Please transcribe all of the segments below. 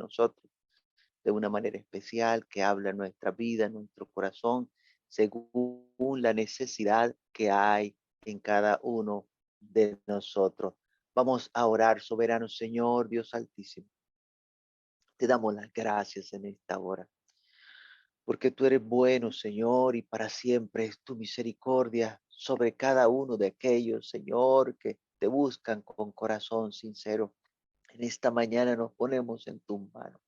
nosotros de una manera especial, que habla en nuestra vida, en nuestro corazón, según la necesidad que hay en cada uno de nosotros. Vamos a orar, soberano Señor, Dios Altísimo. Te damos las gracias en esta hora, porque tú eres bueno, Señor, y para siempre es tu misericordia sobre cada uno de aquellos, Señor, que te buscan con corazón sincero. En esta mañana nos ponemos en tus manos.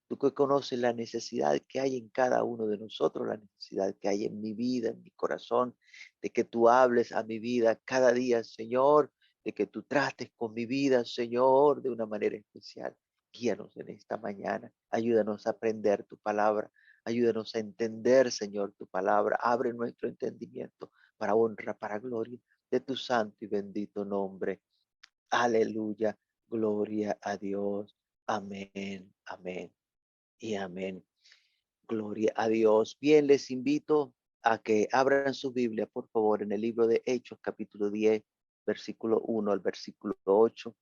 Tú que conoces la necesidad que hay en cada uno de nosotros, la necesidad que hay en mi vida, en mi corazón, de que tú hables a mi vida cada día, Señor, de que tú trates con mi vida, Señor, de una manera especial. Guíanos en esta mañana, ayúdanos a aprender tu palabra, ayúdanos a entender, Señor, tu palabra. Abre nuestro entendimiento para honra, para gloria de tu santo y bendito nombre. Aleluya, gloria a Dios. Amén, amén y amén. Gloria a Dios. Bien, les invito a que abran su Biblia, por favor, en el libro de Hechos, capítulo 10, versículo 1 al versículo 8,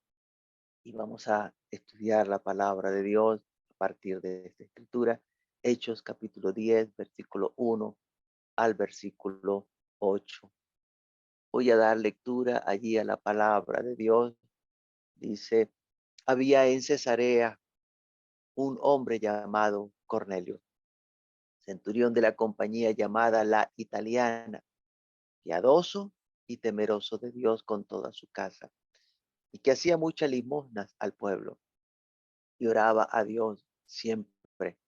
y vamos a estudiar la palabra de Dios a partir de esta escritura. Hechos, capítulo 10, versículo 1 al versículo 8. Voy a dar lectura allí a la palabra de Dios. Dice, había en Cesarea un hombre llamado Cornelio, centurión de la compañía llamada la Italiana, piadoso y temeroso de Dios con toda su casa, y que hacía muchas limosnas al pueblo y oraba a Dios siempre.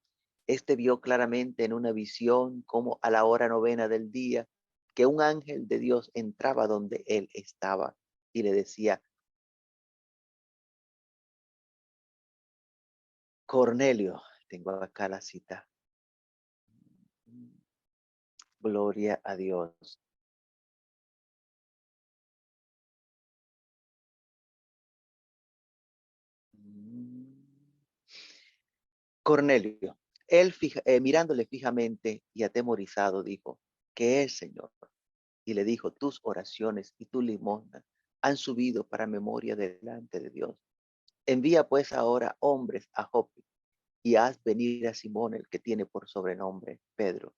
Este vio claramente en una visión como a la hora novena del día que un ángel de Dios entraba donde él estaba y le decía, Cornelio, tengo acá la cita. Gloria a Dios. Cornelio, él mirándole fijamente y atemorizado, dijo, ¿qué es, Señor? Y le dijo, tus oraciones y tu limosna han subido para memoria delante de Dios. Envía pues ahora hombres a Jope y haz venir a Simón, el que tiene por sobrenombre Pedro.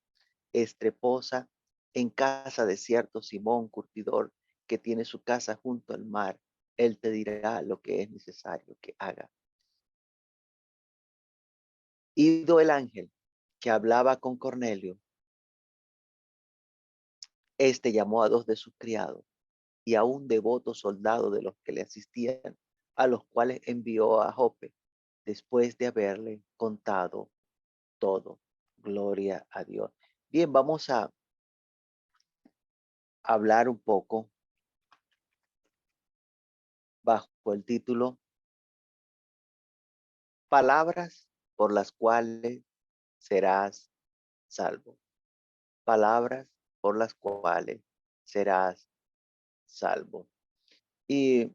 Estreposa en casa de cierto Simón curtidor, que tiene su casa junto al mar. Él te dirá lo que es necesario que haga. Ido el ángel que hablaba con Cornelio, este llamó a dos de sus criados y a un devoto soldado de los que le asistían, a los cuales envió a Jope, después de haberle contado todo. Gloria a Dios. Bien, vamos a hablar un poco bajo el título Palabras por las cuales serás salvo. Palabras por las cuales serás salvo. Y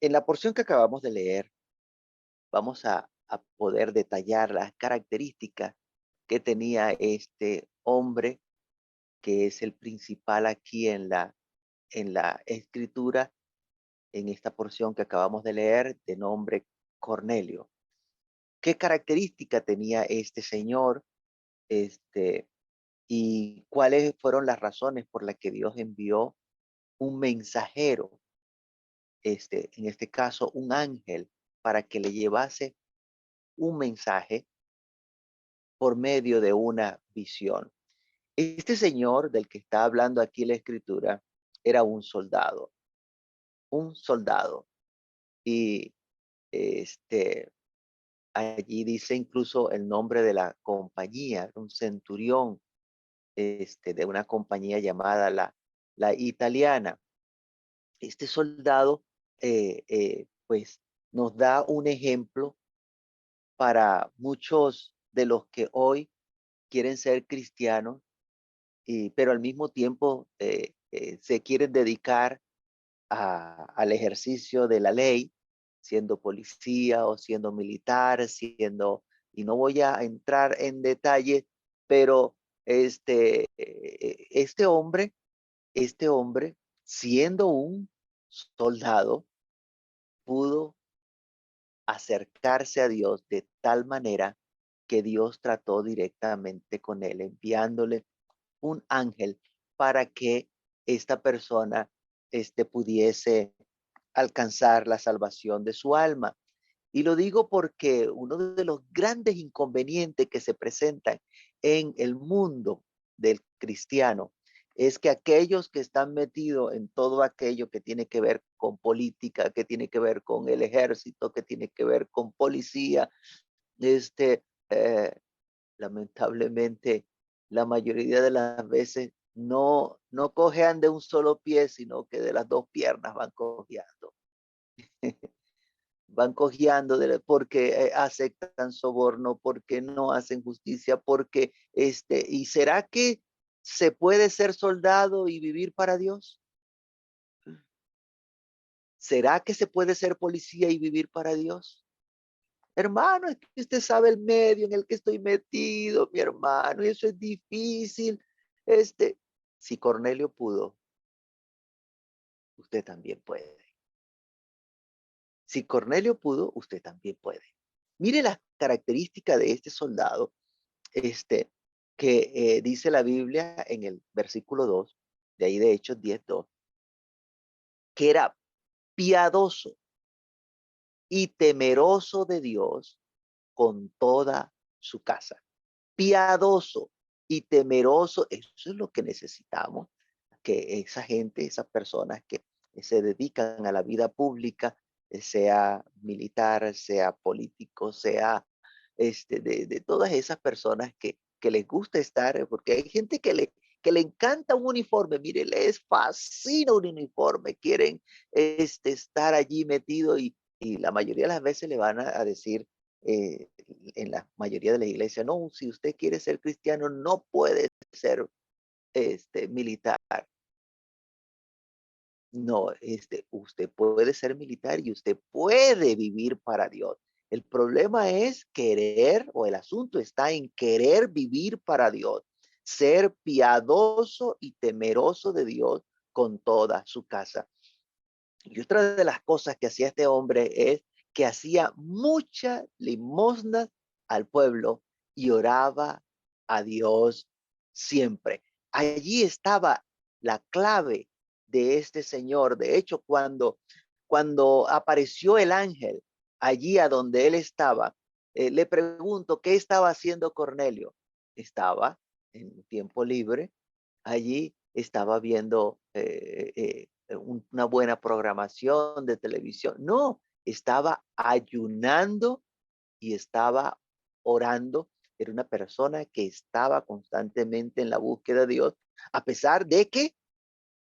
en la porción que acabamos de leer, vamos a poder detallar las características que tenía este hombre, que es el principal aquí en la escritura, en esta porción que acabamos de leer, de nombre Cornelio. ¿Qué característica tenía este señor? Este, y cuáles fueron las razones por las que Dios envió un mensajero, en este caso un ángel, para que le llevase un mensaje por medio de una visión. Este señor del que está hablando aquí la escritura era un soldado. Y este, allí dice incluso el nombre de la compañía, un centurión, de una compañía llamada la Italiana. Este soldado, pues, nos da un ejemplo para muchos de los que hoy quieren ser cristianos, pero al mismo tiempo se quieren dedicar al ejercicio de la ley, siendo policía o siendo militar, y no voy a entrar en detalle, pero este hombre, siendo un soldado, pudo acercarse a Dios de tal manera que Dios trató directamente con él, enviándole un ángel para que esta persona pudiese alcanzar la salvación de su alma. Y lo digo porque uno de los grandes inconvenientes que se presentan en el mundo del cristiano es que aquellos que están metidos en todo aquello que tiene que ver con política, que tiene que ver con el ejército, que tiene que ver con policía, este, eh, lamentablemente, la mayoría de las veces no cojean de un solo pie, sino que de las dos piernas van cojeando. Van cojeando porque aceptan soborno, porque no hacen justicia, porque ¿y será que se puede ser soldado y vivir para Dios? ¿Será que se puede ser policía y vivir para Dios? Hermano, es que usted sabe el medio en el que estoy metido, mi hermano, y eso es difícil. Este, si Cornelio pudo, usted también puede. Si Cornelio pudo, usted también puede. Mire las características de este soldado, este, que dice la Biblia en el versículo 2, de ahí de Hechos 10:2, que era piadoso y temeroso de Dios con toda su casa. Piadoso y temeroso, eso es lo que necesitamos, que esa gente, esas personas que se dedican a la vida pública, sea militar, sea político, sea de todas esas personas que les gusta estar, porque hay gente que le encanta un uniforme, mire, les fascina un uniforme, quieren estar allí metido y la mayoría de las veces le van a decir, eh, en la mayoría de la iglesia, no, si usted quiere ser cristiano, no puede ser militar. No, usted puede ser militar y usted puede vivir para Dios. El problema es querer, o el asunto está en querer vivir para Dios, ser piadoso y temeroso de Dios con toda su casa. Y otra de las cosas que hacía este hombre es que hacía mucha limosna al pueblo y oraba a Dios siempre. Allí estaba la clave de este señor. De hecho, cuando apareció el ángel allí a donde él estaba, le pregunto, ¿qué estaba haciendo Cornelio? Estaba en tiempo libre, allí estaba viendo una buena programación de televisión. No, estaba ayunando y estaba orando. Era una persona que estaba constantemente en la búsqueda de Dios, a pesar de que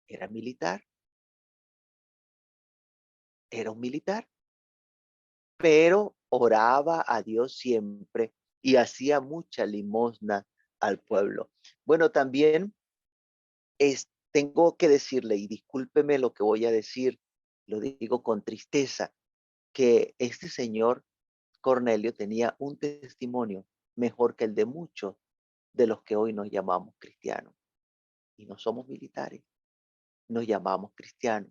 era militar, era un militar, pero oraba a Dios siempre y hacía mucha limosna al pueblo. Bueno, también tengo que decirle, y discúlpeme lo que voy a decir, lo digo con tristeza, que este señor Cornelio tenía un testimonio mejor que el de muchos de los que hoy nos llamamos cristianos. Y no somos militares, nos llamamos cristianos.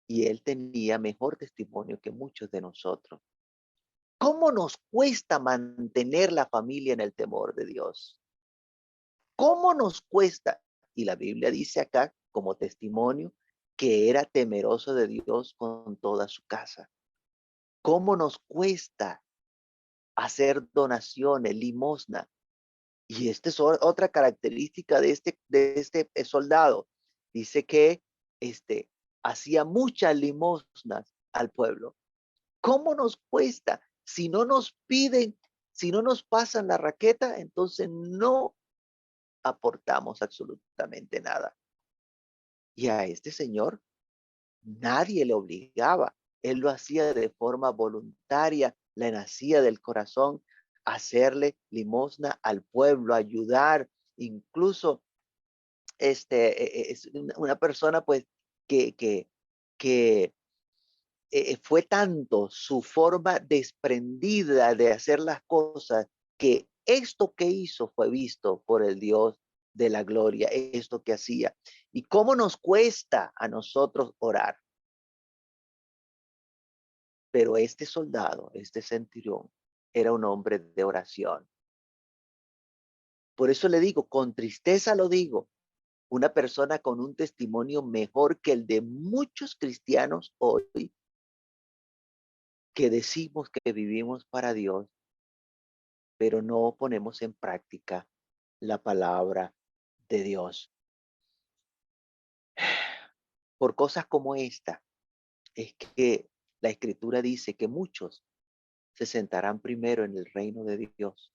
Y él tenía mejor testimonio que muchos de nosotros. ¿Cómo nos cuesta mantener la familia en el temor de Dios? ¿Cómo nos cuesta? Y la Biblia dice acá como testimonio que era temeroso de Dios con toda su casa. ¿Cómo nos cuesta hacer donaciones, limosna? Y esta es otra característica de este soldado. Dice que hacía muchas limosnas al pueblo. ¿Cómo nos cuesta? Si no nos piden, si no nos pasan la raqueta, entonces no aportamos absolutamente nada. Y a este señor nadie le obligaba. Él lo hacía de forma voluntaria, le nacía del corazón hacerle limosna al pueblo, ayudar. Incluso es una persona pues que fue tanto su forma desprendida de hacer las cosas que esto que hizo fue visto por el Dios de la gloria, esto que hacía. ¿Y cómo nos cuesta a nosotros orar? Pero este soldado, este centurión, era un hombre de oración. Por eso le digo, con tristeza lo digo, una persona con un testimonio mejor que el de muchos cristianos hoy que decimos que vivimos para Dios, pero no ponemos en práctica la palabra de Dios. Por cosas como esta, es que la Escritura dice que muchos se sentarán primero en el reino de Dios.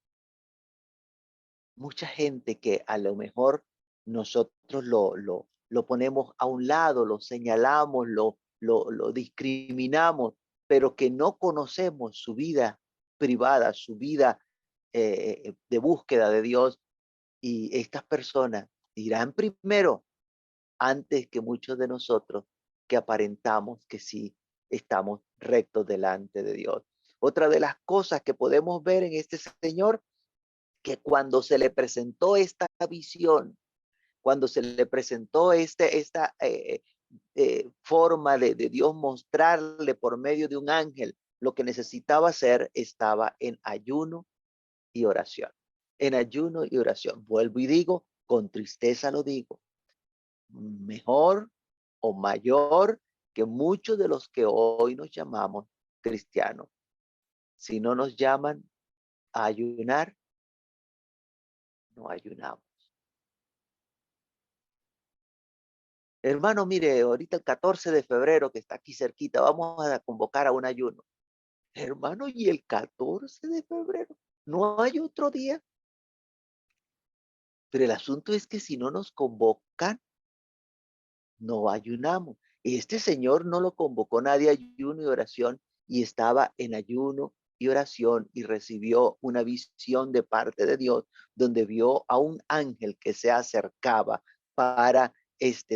Mucha gente que a lo mejor nosotros lo ponemos a un lado, lo señalamos, lo discriminamos, pero que no conocemos su vida privada, su vida de búsqueda de Dios. Y estas personas irán primero antes que muchos de nosotros que aparentamos que sí estamos rectos delante de Dios. Otra de las cosas que podemos ver en este señor, que cuando se le presentó esta visión, cuando se le presentó esta forma de Dios mostrarle por medio de un ángel lo que necesitaba hacer, estaba en ayuno y oración. En ayuno y oración. Vuelvo y digo, con tristeza lo digo, mejor o mayor que muchos de los que hoy nos llamamos cristianos. Si no nos llaman a ayunar, no ayunamos. Hermano, mire, ahorita el 14 de febrero que está aquí cerquita, vamos a convocar a un ayuno. Hermano, y el 14 de febrero, no hay otro día. Pero el asunto es que si no nos convocan, no ayunamos. Este señor no lo convocó nadie a ayuno y oración y estaba en ayuno y oración y recibió una visión de parte de Dios donde vio a un ángel que se acercaba para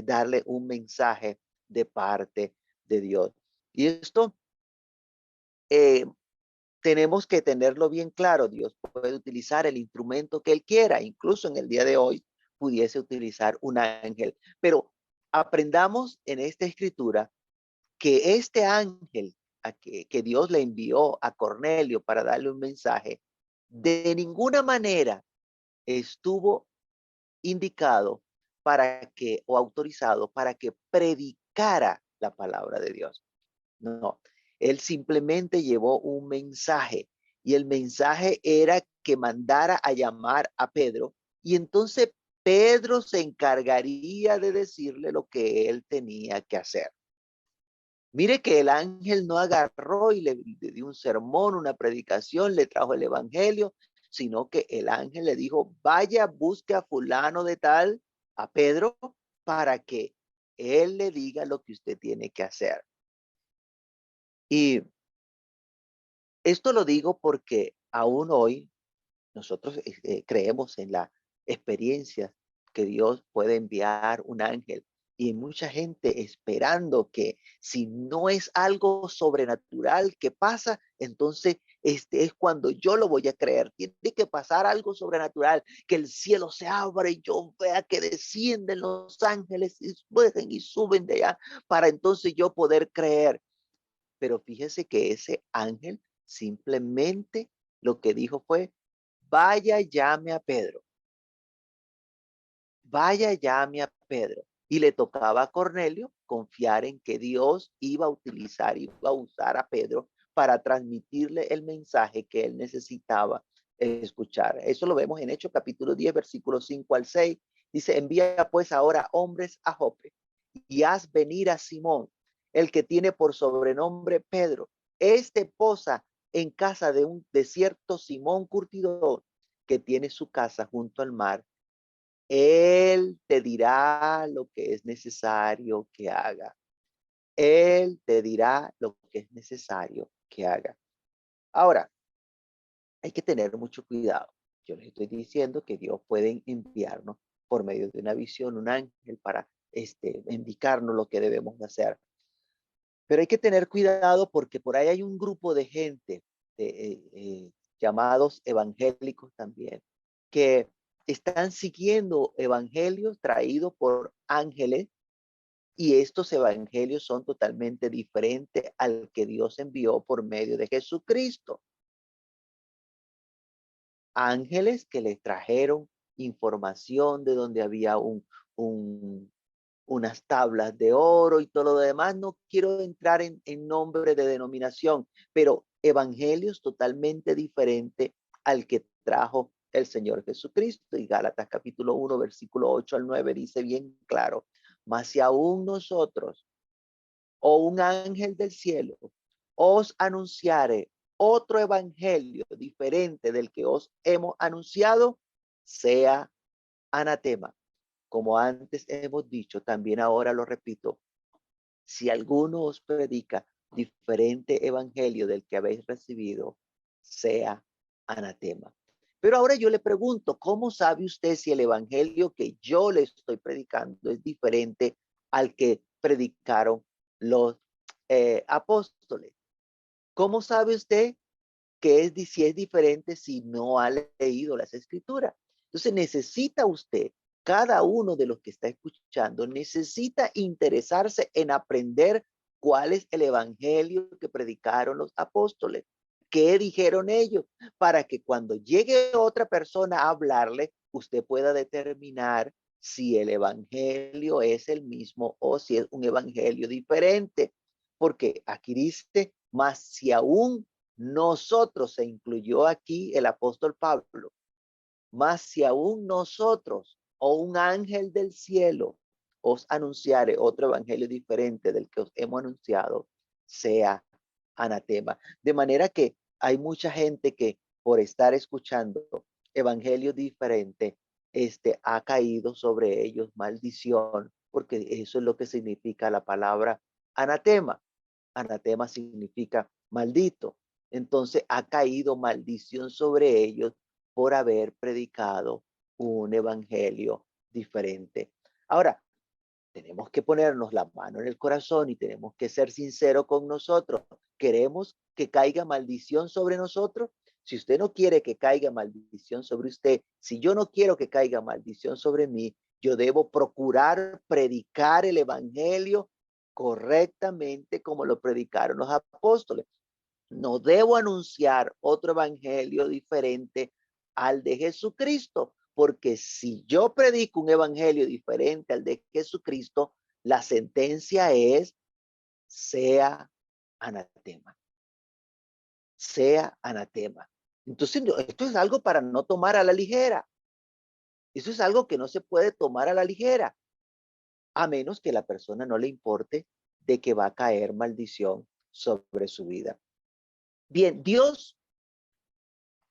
darle un mensaje de parte de Dios. Y esto eh, tenemos que tenerlo bien claro. Dios puede utilizar el instrumento que él quiera, incluso en el día de hoy pudiese utilizar un ángel, pero aprendamos en esta escritura que este ángel que Dios le envió a Cornelio para darle un mensaje, de ninguna manera estuvo indicado para que o autorizado para que predicara la palabra de Dios. No, él simplemente llevó un mensaje y el mensaje era que mandara a llamar a Pedro y entonces Pedro se encargaría de decirle lo que él tenía que hacer. Mire que el ángel no agarró y le dio un sermón, una predicación, le trajo el evangelio, sino que el ángel le dijo, vaya, busque a fulano de tal, a Pedro, para que él le diga lo que usted tiene que hacer. Y esto lo digo porque aún hoy nosotros creemos en la experiencia que Dios puede enviar un ángel y hay mucha gente esperando que si no es algo sobrenatural que pasa, entonces este es cuando yo lo voy a creer. Tiene que pasar algo sobrenatural, que el cielo se abra y yo vea que descienden los ángeles y bajan y suben de allá para entonces yo poder creer. Pero fíjese que ese ángel simplemente lo que dijo fue, vaya, llame a Pedro, vaya, llame a Pedro. Y le tocaba a Cornelio confiar en que Dios iba a utilizar, iba a usar a Pedro para transmitirle el mensaje que él necesitaba escuchar. Eso lo vemos en Hechos capítulo 10, versículos 5 al 6. Dice, envía pues ahora hombres a Jope y haz venir a Simón, el que tiene por sobrenombre Pedro. Este posa en casa de un desierto Simón Curtidor, que tiene su casa junto al mar. Él te dirá lo que es necesario que haga. Él te dirá lo que es necesario que haga. Ahora, hay que tener mucho cuidado. Yo les estoy diciendo que Dios puede enviarnos por medio de una visión, un ángel para indicarnos lo que debemos de hacer. Pero hay que tener cuidado porque por ahí hay un grupo de gente llamados evangélicos también, que están siguiendo evangelios traídos por ángeles Y estos evangelios son totalmente diferentes al que Dios envió por medio de Jesucristo. Ángeles que les trajeron información de donde había unas tablas de oro y todo lo demás. No quiero entrar en nombre de denominación, pero evangelios totalmente diferentes al que trajo el Señor Jesucristo. Y Gálatas capítulo 1, versículo 8 al 9 dice bien claro, mas si aún nosotros o un ángel del cielo os anunciare otro evangelio diferente del que os hemos anunciado, sea anatema. Como antes hemos dicho, también ahora lo repito, si alguno os predica diferente evangelio del que habéis recibido, sea anatema. Pero ahora yo le pregunto, ¿cómo sabe usted si el evangelio que yo le estoy predicando es diferente al que predicaron los apóstoles? ¿Cómo sabe usted que si es diferente si no ha leído las escrituras? Entonces necesita usted, cada uno de los que está escuchando, necesita interesarse en aprender cuál es el evangelio que predicaron los apóstoles, qué dijeron ellos, para que cuando llegue otra persona a hablarle, usted pueda determinar si el evangelio es el mismo o si es un evangelio diferente. Porque aquí dice, más si aún nosotros, se incluyó aquí el apóstol Pablo, mas si aún nosotros o un ángel del cielo os anunciare otro evangelio diferente del que os hemos anunciado, sea anatema. De manera que hay mucha gente que por estar escuchando evangelios diferentes, ha caído sobre ellos maldición, porque eso es lo que significa la palabra anatema. Anatema significa maldito. Entonces ha caído maldición sobre ellos por haber predicado un evangelio diferente. Ahora, tenemos que ponernos la mano en el corazón y tenemos que ser sinceros con nosotros. ¿Queremos que caiga maldición sobre nosotros? Si usted no quiere que caiga maldición sobre usted, si yo no quiero que caiga maldición sobre mí, yo debo procurar predicar el evangelio correctamente como lo predicaron los apóstoles. No debo anunciar otro evangelio diferente al de Jesucristo, porque si yo predico un evangelio diferente al de Jesucristo, la sentencia es sea anatema, sea anatema. Entonces, esto es algo para no tomar a la ligera. Eso es algo que no se puede tomar a la ligera, a menos que la persona no le importe de que va a caer maldición sobre su vida. Bien, Dios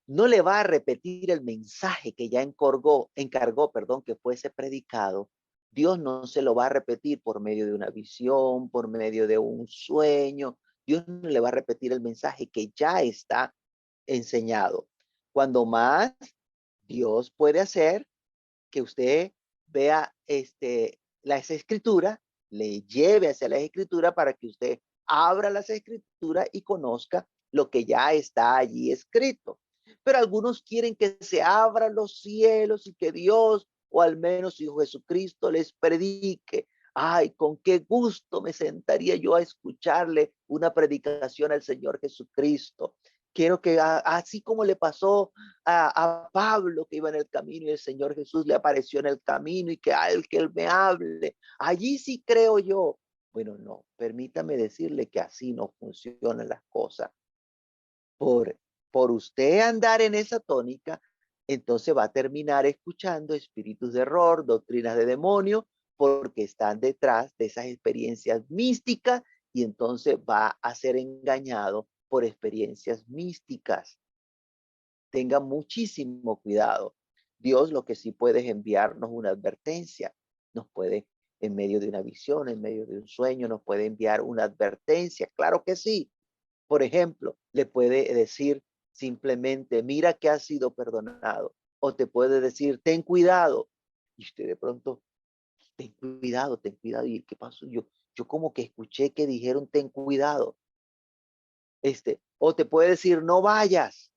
no le va a repetir el mensaje que ya encargó, que fuese predicado. Dios no se lo va a repetir por medio de una visión, por medio de un sueño. Dios no le va a repetir el mensaje que ya está enseñado. Cuando más, Dios puede hacer que usted vea las escrituras, le lleve hacia las escrituras para que usted abra las escrituras y conozca lo que ya está allí escrito. Pero algunos quieren que se abran los cielos y que Dios, o al menos Hijo Jesucristo, les predique. Ay, con qué gusto me sentaría yo a escucharle una predicación al Señor Jesucristo. Quiero que así como le pasó a Pablo, que iba en el camino y el Señor Jesús le apareció en el camino y que que él me hable. Allí sí creo yo. Bueno, no, permítame decirle que así no funcionan las cosas. Por, por usted andar en esa tónica, entonces va a terminar escuchando espíritus de error, doctrinas de demonio, porque están detrás de esas experiencias místicas y entonces va a ser engañado por experiencias místicas. Tenga muchísimo cuidado. Dios lo que sí puede es enviarnos una advertencia. Nos puede, en medio de una visión, en medio de un sueño, nos puede enviar una advertencia. Claro que sí. Por ejemplo, le puede decir simplemente, mira que has sido perdonado. O te puede decir, ten cuidado. Y usted de pronto, ten cuidado, ten cuidado. ¿Y qué pasó? Yo como que escuché que dijeron, ten cuidado. O te puede decir, no vayas.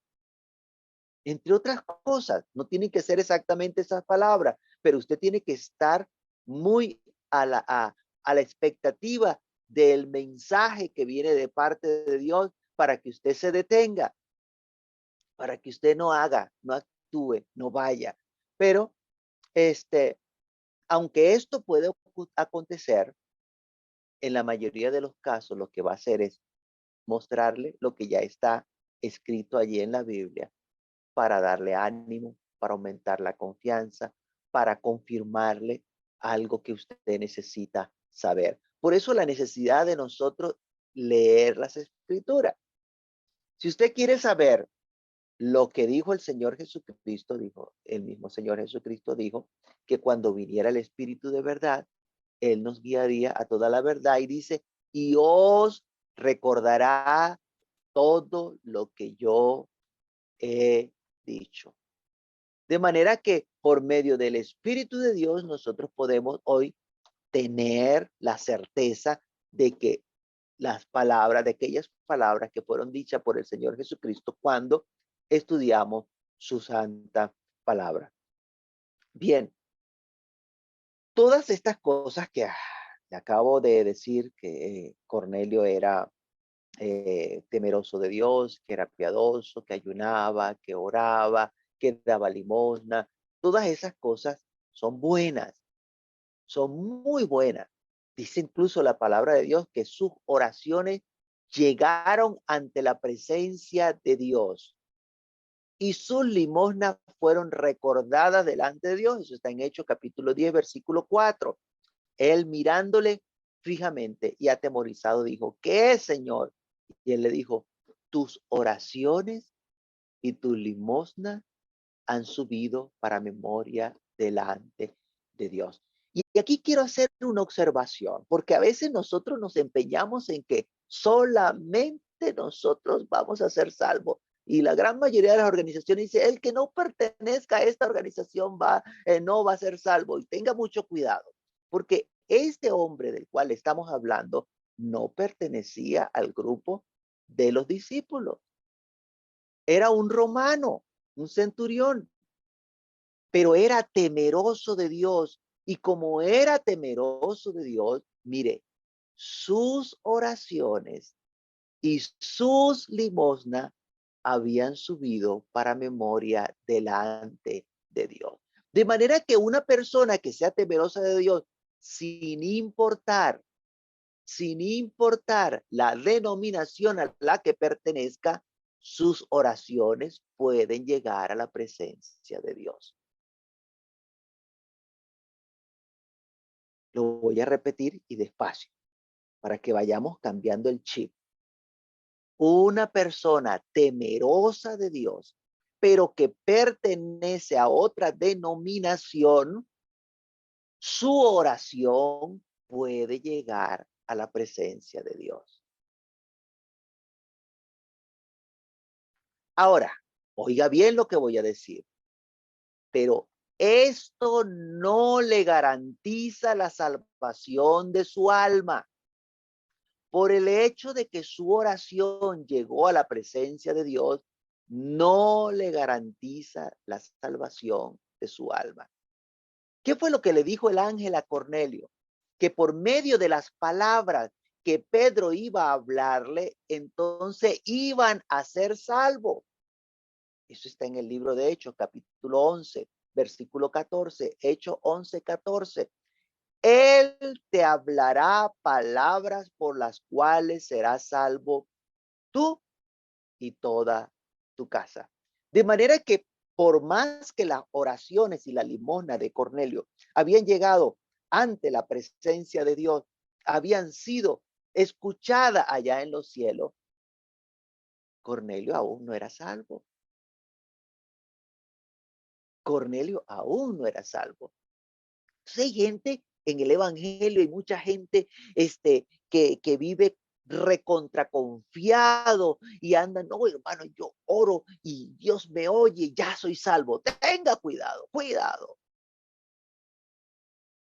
Entre otras cosas, no tienen que ser exactamente esas palabras, pero usted tiene que estar muy a la expectativa del mensaje que viene de parte de Dios para que usted se detenga, para que usted no haga, no actúe, no vaya. Pero, aunque esto puede acontecer, en la mayoría de los casos lo que va a hacer es mostrarle lo que ya está escrito allí en la Biblia para darle ánimo, para aumentar la confianza, para confirmarle algo que usted necesita saber. Por eso la necesidad de nosotros leer las escrituras. Si usted quiere saber lo que dijo el Señor Jesucristo, dijo, el mismo Señor Jesucristo dijo que cuando viniera el Espíritu de verdad, Él nos guiaría a toda la verdad y dice, y os recordará todo lo que yo he dicho. De manera que por medio del Espíritu de Dios nosotros podemos hoy tener la certeza de que las palabras, de aquellas palabras que fueron dichas por el Señor Jesucristo cuando estudiamos su santa palabra. Bien, todas estas cosas que le acabo de decir, que Cornelio era temeroso de Dios, que era piadoso, que ayunaba, que oraba, que daba limosna, todas esas cosas son buenas, son muy buenas. Dice incluso la palabra de Dios que sus oraciones llegaron ante la presencia de Dios y sus limosnas fueron recordadas delante de Dios. Eso está en Hechos capítulo 10, versículo 4. Él mirándole fijamente y atemorizado dijo, ¿qué es, Señor? Y él le dijo, tus oraciones y tu limosna han subido para memoria delante de Dios. Y aquí quiero hacer una observación, porque a veces nosotros nos empeñamos en que solamente nosotros vamos a ser salvos. Y la gran mayoría de las organizaciones dice, el que no pertenezca a esta organización no va a ser salvo. Y tenga mucho cuidado, porque este hombre del cual estamos hablando no pertenecía al grupo de los discípulos. Era un romano, un centurión, pero era temeroso de Dios. Y como era temeroso de Dios, mire, sus oraciones y sus limosnas habían subido para memoria delante de Dios. De manera que una persona que sea temerosa de Dios, sin importar, sin importar la denominación a la que pertenezca, sus oraciones pueden llegar a la presencia de Dios. Lo voy a repetir y despacio para que vayamos cambiando el chip. Una persona temerosa de Dios, pero que pertenece a otra denominación, su oración puede llegar a la presencia de Dios. Ahora, oiga bien lo que voy a decir, pero esto no le garantiza la salvación de su alma. Por el hecho de que su oración llegó a la presencia de Dios, no le garantiza la salvación de su alma. ¿Qué fue lo que le dijo el ángel a Cornelio? Que por medio de las palabras que Pedro iba a hablarle, entonces iban a ser salvos. Eso está en el libro de Hechos, capítulo 11, versículo 14. Hechos 11, 14. Él te hablará palabras por las cuales serás salvo tú y toda tu casa. De manera que por más que las oraciones y la limosna de Cornelio habían llegado ante la presencia de Dios, habían sido escuchadas allá en los cielos, Cornelio aún no era salvo. Cornelio aún no era salvo. Entonces hay gente en el evangelio, hay mucha gente que vive recontraconfiado y anda, no, hermano, yo oro y Dios me oye, ya soy salvo. Tenga cuidado, cuidado.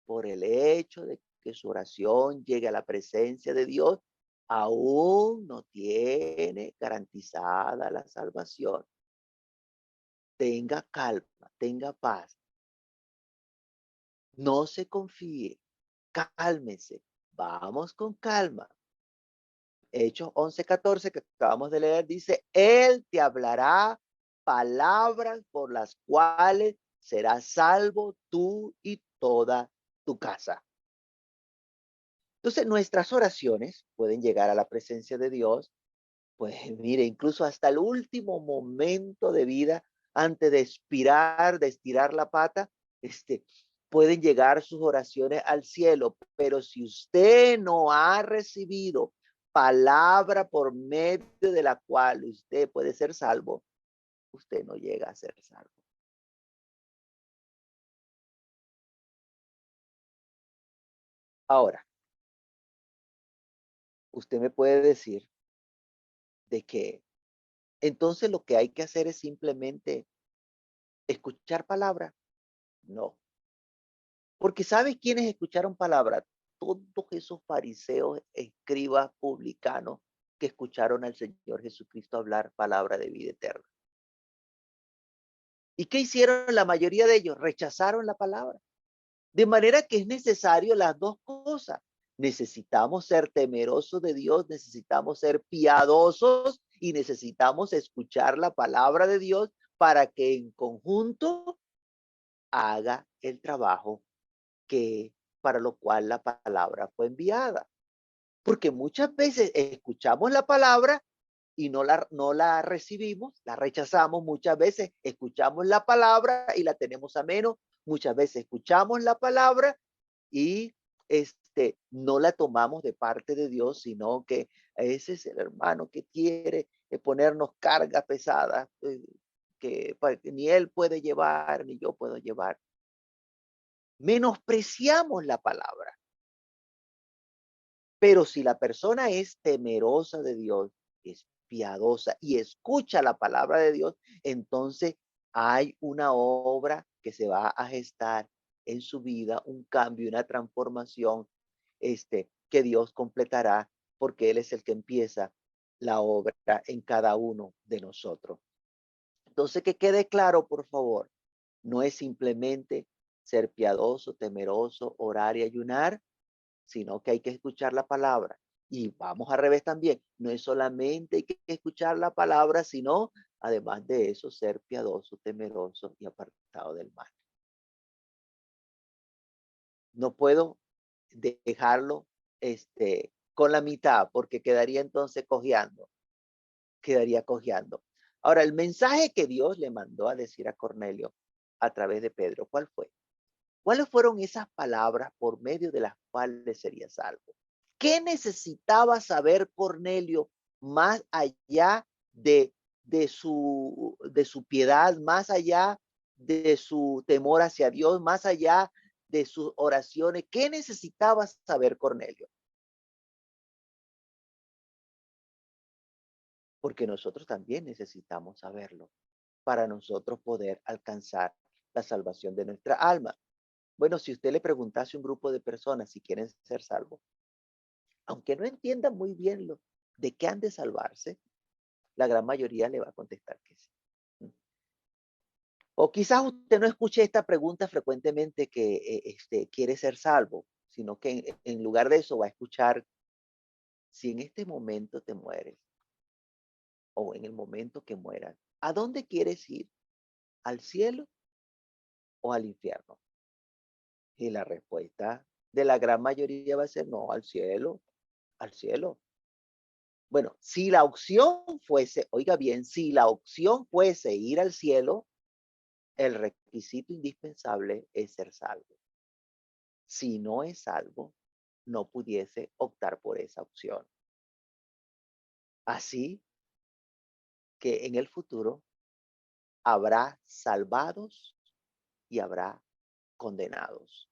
Por el hecho de que su oración llegue a la presencia de Dios, aún no tiene garantizada la salvación. Tenga calma, tenga paz. No se confíe, cálmese. Vamos con calma. Hechos 11:14 que acabamos de leer dice, Él te hablará palabras por las cuales serás salvo tú y toda tu casa. Entonces, nuestras oraciones pueden llegar a la presencia de Dios, pues mire, incluso hasta el último momento de vida, antes de expirar, de estirar la pata, pueden llegar sus oraciones al cielo. Pero si usted no ha recibido palabra por medio de la cual usted puede ser salvo, usted no llega a ser salvo. Ahora, usted me puede decir de que entonces lo que hay que hacer es simplemente escuchar palabra. No, porque ¿sabes quiénes escucharon palabra? Todos esos fariseos, escribas, publicanos que escucharon al Señor Jesucristo hablar palabra de vida eterna. ¿Y qué hicieron la mayoría de ellos? Rechazaron la palabra. De manera que es necesario las dos cosas. Necesitamos ser temerosos de Dios, necesitamos ser piadosos y necesitamos escuchar la palabra de Dios para que en conjunto haga el trabajo que para lo cual la palabra fue enviada. Porque muchas veces escuchamos la palabra y no la recibimos, la rechazamos muchas veces, escuchamos la palabra y la tenemos a menos, muchas veces escuchamos la palabra y no la tomamos de parte de Dios, sino que ese es el hermano que quiere ponernos carga pesada que ni él puede llevar, ni yo puedo llevar. Menospreciamos la palabra. Pero si la persona es temerosa de Dios, es piadosa y escucha la palabra de Dios, entonces hay una obra que se va a gestar en su vida, un cambio, una transformación, que Dios completará porque Él es el que empieza la obra en cada uno de nosotros. Entonces, que quede claro, por favor, no es simplemente ser piadoso, temeroso, orar y ayunar, sino que hay que escuchar la palabra. Y vamos al revés también, no es solamente hay que escuchar la palabra, sino además de eso, ser piadoso, temeroso y apartado del mal. No puedo dejarlo con la mitad, porque quedaría entonces cojeando, quedaría cojeando. Ahora, el mensaje que Dios le mandó a decir a Cornelio a través de Pedro, ¿cuál fue? ¿Cuáles fueron esas palabras por medio de las cuales sería salvo? ¿Qué necesitaba saber Cornelio más allá de, de su piedad, más allá de su temor hacia Dios, más allá de sus oraciones? ¿Qué necesitaba saber Cornelio? Porque nosotros también necesitamos saberlo para nosotros poder alcanzar la salvación de nuestra alma. Bueno, si usted le preguntase a un grupo de personas si quieren ser salvos, aunque no entiendan muy bien de qué han de salvarse, la gran mayoría le va a contestar que sí. O quizás usted no escuche esta pregunta frecuentemente que quiere ser salvo, sino que en lugar de eso va a escuchar, si en este momento te mueres o en el momento que mueras, ¿a dónde quieres ir? ¿Al cielo o al infierno? Y la respuesta de la gran mayoría va a ser no, al cielo, al cielo. Bueno, si la opción fuese, oiga bien, si la opción fuese ir al cielo, el requisito indispensable es ser salvo. Si no es salvo, no pudiese optar por esa opción. Así que en el futuro habrá salvados y habrá condenados.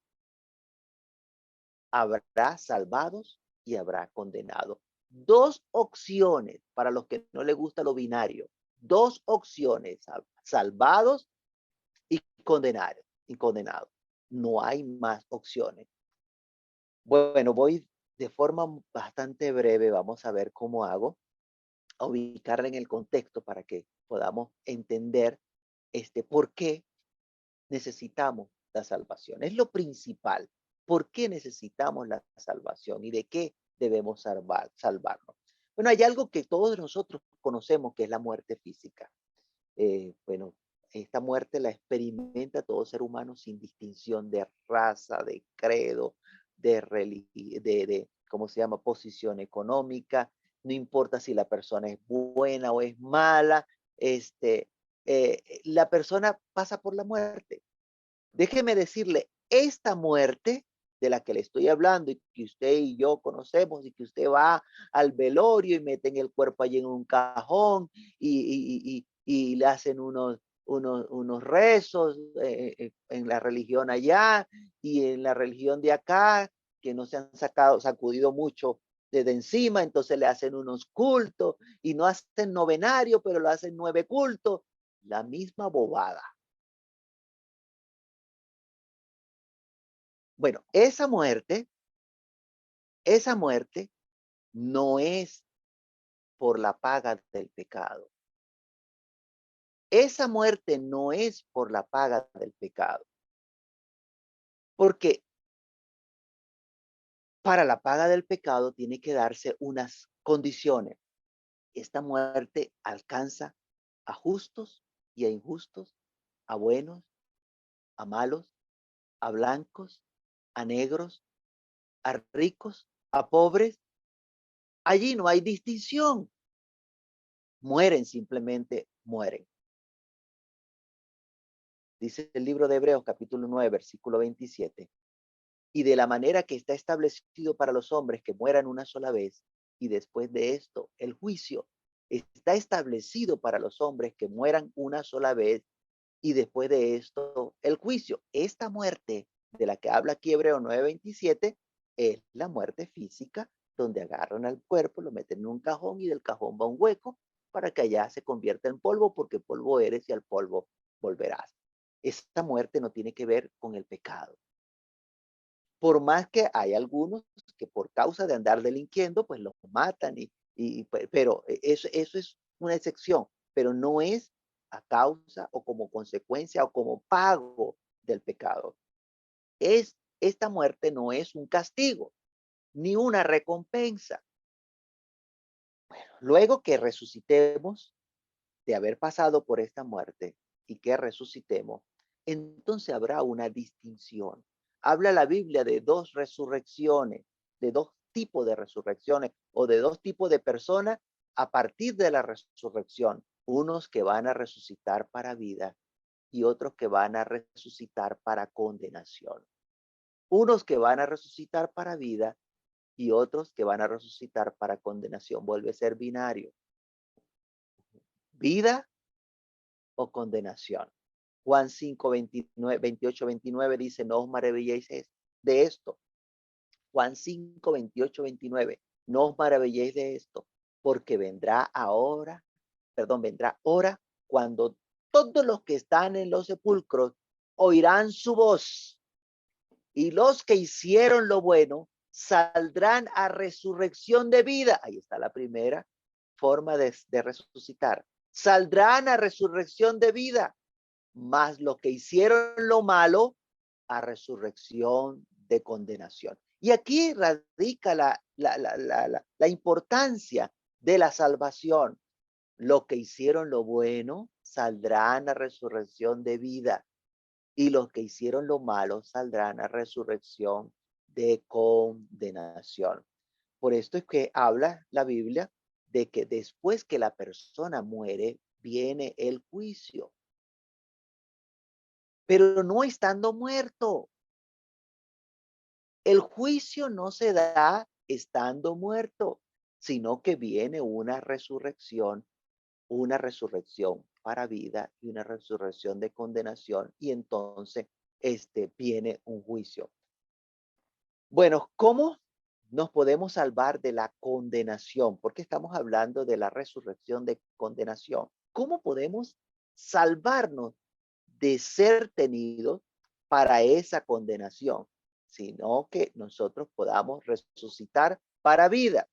Habrá salvados y habrá condenados. Dos opciones para los que no les gusta lo binario. Dos opciones, salvados y condenados. No hay más opciones. Bueno, voy de forma bastante breve, vamos a ver cómo hago, a ubicarla en el contexto para que podamos entender por qué necesitamos la salvación. Es lo principal. ¿Por qué necesitamos la salvación y de qué debemos salvarnos? Bueno, hay algo que todos nosotros conocemos, que es la muerte física. Bueno, esta muerte la experimenta todo ser humano sin distinción de raza, de credo, ¿cómo se llama? Posición económica. No importa si la persona es buena o es mala, la persona pasa por la muerte. Déjeme decirle, esta muerte de la que le estoy hablando y que usted y yo conocemos y que usted va al velorio y meten el cuerpo allí en un cajón y le hacen unos rezos en la religión allá y en la religión de acá, que no se han sacudido mucho de encima, entonces le hacen unos cultos y no hacen novenario, pero lo hacen 9 cultos, la misma bobada. Bueno, esa muerte no es por la paga del pecado. Esa muerte no es por la paga del pecado. Porque para la paga del pecado tiene que darse unas condiciones. Esta muerte alcanza a justos y a injustos, a buenos, a malos, a blancos, a negros, a ricos, a pobres. Allí no hay distinción. Mueren, simplemente mueren. Dice el libro de Hebreos capítulo 9, versículo 27. Y de la manera que está establecido para los hombres que mueran una sola vez, y después de esto el juicio, está establecido para los hombres que mueran una sola vez, y después de esto el juicio. Esta muerte de la que habla aquí Hebreo 9:27 es la muerte física, donde agarran al cuerpo, lo meten en un cajón y del cajón va un hueco para que allá se convierta en polvo, porque polvo eres y al polvo volverás. Esta muerte no tiene que ver con el pecado. Por más que hay algunos que por causa de andar delinquiendo, pues los matan, pero eso es una excepción, pero no es a causa o como consecuencia o como pago del pecado. Esta muerte no es un castigo ni una recompensa. Bueno, luego que resucitemos de haber pasado por esta muerte y que resucitemos, entonces habrá una distinción. Habla la Biblia de 2 resurrecciones, de 2 tipos de resurrecciones o de 2 tipos de personas a partir de la resurrección. Unos que van a resucitar para vida y otros que van a resucitar para condenación. Unos que van a resucitar para vida y otros que van a resucitar para condenación. Vuelve a ser binario. Vida o condenación. Juan 5, 29, 28, 29 dice, no os maravilléis de esto. Juan 5, 28, 29, no os maravilléis de esto, porque vendrá hora cuando todos los que están en los sepulcros oirán su voz y los que hicieron lo bueno saldrán a resurrección de vida. Ahí está la primera forma de resucitar. Saldrán a resurrección de vida, mas los que hicieron lo malo a resurrección de condenación. Y aquí radica la importancia de la salvación. Los que hicieron lo bueno saldrán a resurrección de vida y los que hicieron lo malo saldrán a resurrección de condenación. Por esto es que habla la Biblia de que después que la persona muere, viene el juicio. Pero no estando muerto. El juicio no se da estando muerto, sino que viene una resurrección para vida y una resurrección de condenación, y entonces viene un juicio. Bueno, ¿cómo nos podemos salvar de la condenación? Porque estamos hablando de la resurrección de condenación. ¿Cómo podemos salvarnos de ser tenidos para esa condenación? Sino que nosotros podamos resucitar para vida.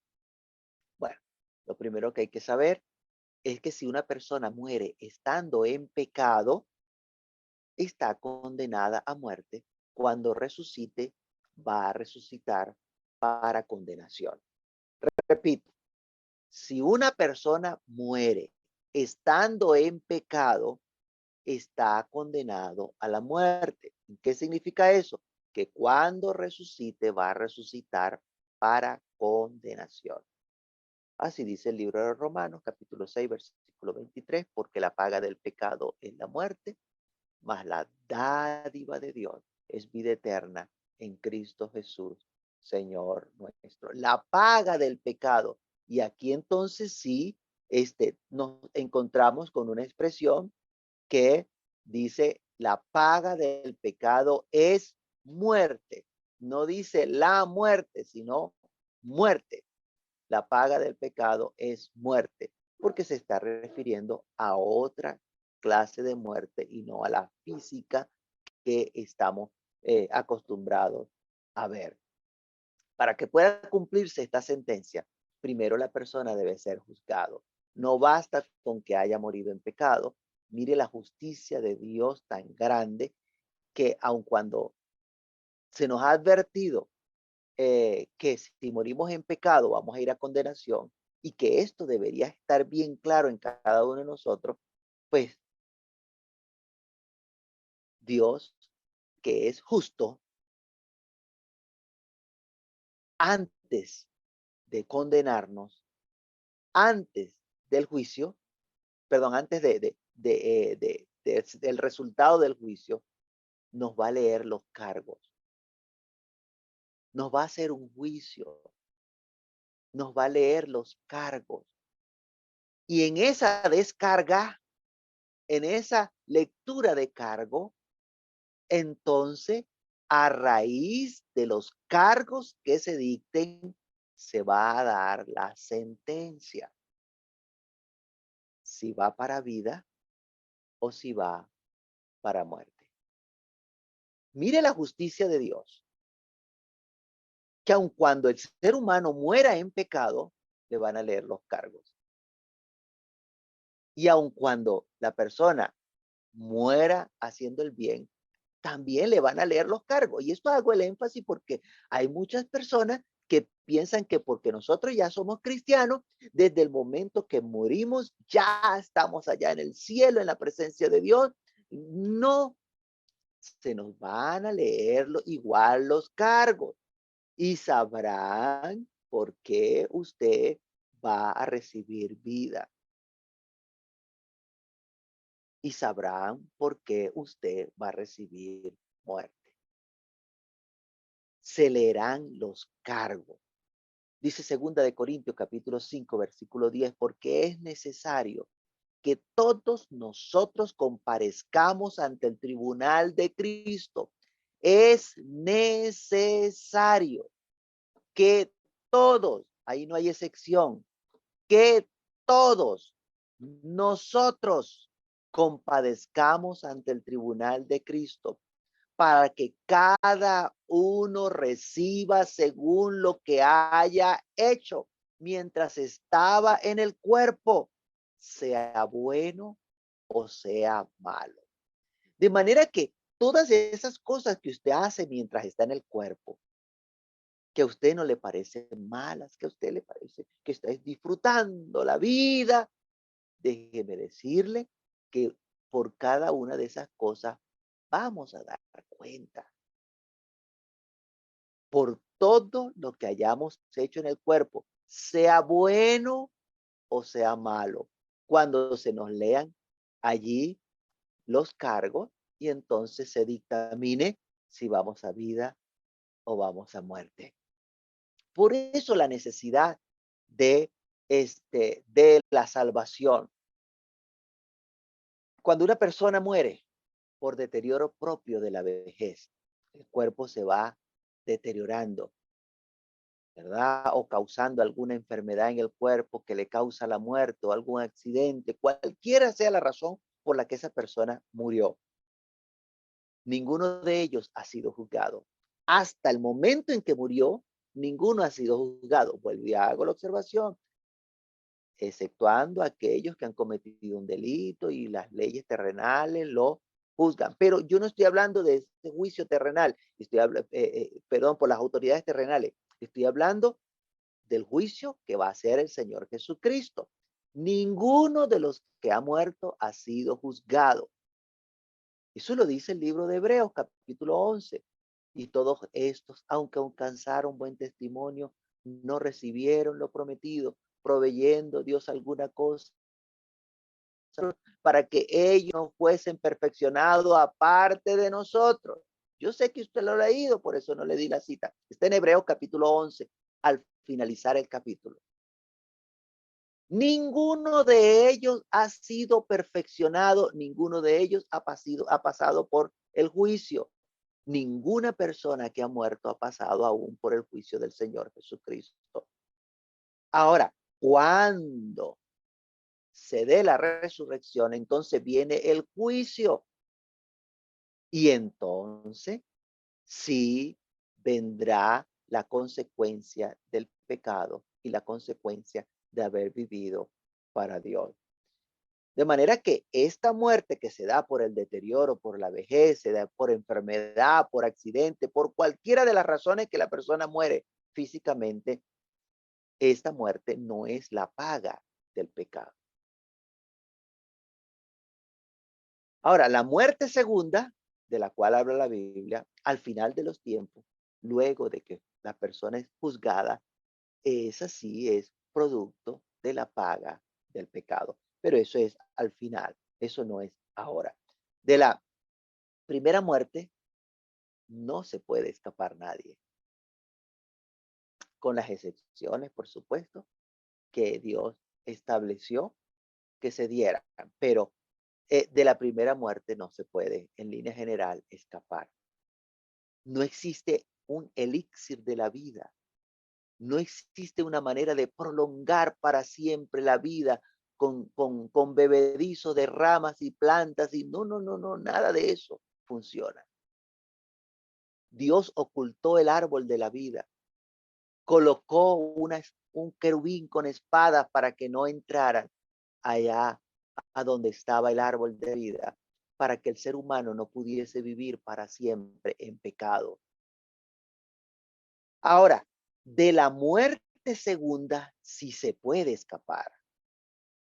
Bueno, lo primero que hay que saber es que si una persona muere estando en pecado, está condenada a muerte. Cuando resucite, va a resucitar para condenación. Repito, si una persona muere estando en pecado, está condenado a la muerte. ¿Qué significa eso? Que cuando resucite va a resucitar para condenación. Así dice el libro de Romanos, capítulo 6, versículo 23, porque la paga del pecado es la muerte, mas la dádiva de Dios es vida eterna en Cristo Jesús, Señor nuestro. La paga del pecado. Y aquí entonces sí, nos encontramos con una expresión que dice la paga del pecado es muerte. No dice la muerte, sino muerte. La paga del pecado es muerte, porque se está refiriendo a otra clase de muerte y no a la física que estamos acostumbrados a ver. Para que pueda cumplirse esta sentencia, primero la persona debe ser juzgado. No basta con que haya morido en pecado. Mire la justicia de Dios tan grande que aun cuando se nos ha advertido que si morimos en pecado vamos a ir a condenación y que esto debería estar bien claro en cada uno de nosotros, pues Dios, que es justo, antes de condenarnos, antes del juicio, perdón, antes del resultado del juicio, nos va a leer los cargos, nos va a hacer un juicio, nos va a leer los cargos. Y en esa descarga, en esa lectura de cargo, entonces, a raíz de los cargos que se dicten, se va a dar la sentencia. Si va para vida o si va para muerte. Mire la justicia de Dios, que aun cuando el ser humano muera en pecado, le van a leer los cargos. Y aun cuando la persona muera haciendo el bien, también le van a leer los cargos. Y esto hago el énfasis porque hay muchas personas que piensan que porque nosotros ya somos cristianos, desde el momento que morimos, ya estamos allá en el cielo, en la presencia de Dios. No, se nos van a leer igual los cargos y sabrán por qué usted va a recibir vida. Y sabrán por qué usted va a recibir muerte. Se leerán los cargos. Dice segunda de Corintios capítulo 5 versículo 10, porque es necesario que todos nosotros comparezcamos ante el tribunal de Cristo. Es necesario que todos, ahí no hay excepción, que todos nosotros compadezcamos ante el tribunal de Cristo para que cada uno reciba según lo que haya hecho mientras estaba en el cuerpo, sea bueno o sea malo. De manera que todas esas cosas que usted hace mientras está en el cuerpo, que a usted no le parecen malas, que a usted le parece que está disfrutando la vida, déjeme decirle que por cada una de esas cosas vamos a dar cuenta. Por todo lo que hayamos hecho en el cuerpo, sea bueno o sea malo. Cuando se nos lean allí los cargos y entonces se dictamine si vamos a vida o vamos a muerte. Por eso la necesidad de, de la salvación. Cuando una persona muere por deterioro propio de la vejez, el cuerpo se va deteriorando, ¿verdad? O causando alguna enfermedad en el cuerpo que le causa la muerte o algún accidente, cualquiera sea la razón por la que esa persona murió. Ninguno de ellos ha sido juzgado. Hasta el momento en que murió, ninguno ha sido juzgado. Vuelvo y hago la observación, exceptuando aquellos que han cometido un delito y las leyes terrenales lo juzgan. Pero yo no estoy hablando de ese juicio terrenal, estoy hablando, perdón, por las autoridades terrenales. Estoy hablando del juicio que va a hacer el Señor Jesucristo. Ninguno de los que ha muerto ha sido juzgado. Eso lo dice el libro de Hebreos, capítulo 11. Y todos estos, aunque alcanzaron buen testimonio, no recibieron lo prometido, proveyendo Dios alguna cosa para que ellos no fuesen perfeccionados aparte de nosotros. Yo sé que usted lo ha leído, por eso no le di la cita. Está en Hebreos capítulo 11, al finalizar el capítulo. Ninguno de ellos ha sido perfeccionado, ninguno de ellos ha pasado por el juicio. Ninguna persona que ha muerto ha pasado aún por el juicio del Señor Jesucristo. Ahora, cuando se dé la resurrección, entonces viene el juicio. Y entonces sí vendrá la consecuencia del pecado y la consecuencia de haber vivido para Dios. De manera que esta muerte que se da por el deterioro, por la vejez, se da por enfermedad, por accidente, por cualquiera de las razones que la persona muere físicamente, esta muerte no es la paga del pecado. Ahora, la muerte segunda, de la cual habla la Biblia, al final de los tiempos, luego de que la persona es juzgada, esa sí es producto de la paga del pecado. Pero eso es al final, eso no es ahora. De la primera muerte no se puede escapar nadie, con las excepciones, por supuesto, que Dios estableció que se dieran. Pero de la primera muerte no se puede, en línea general, escapar. No existe un elixir de la vida. No existe una manera de prolongar para siempre la vida con bebedizo de ramas y plantas. Y no, no, no, no, nada de eso funciona. Dios ocultó el árbol de la vida. Colocó un querubín con espadas para que no entraran allá a donde estaba el árbol de vida, para que el ser humano no pudiese vivir para siempre en pecado. Ahora, de la muerte segunda sí se puede escapar.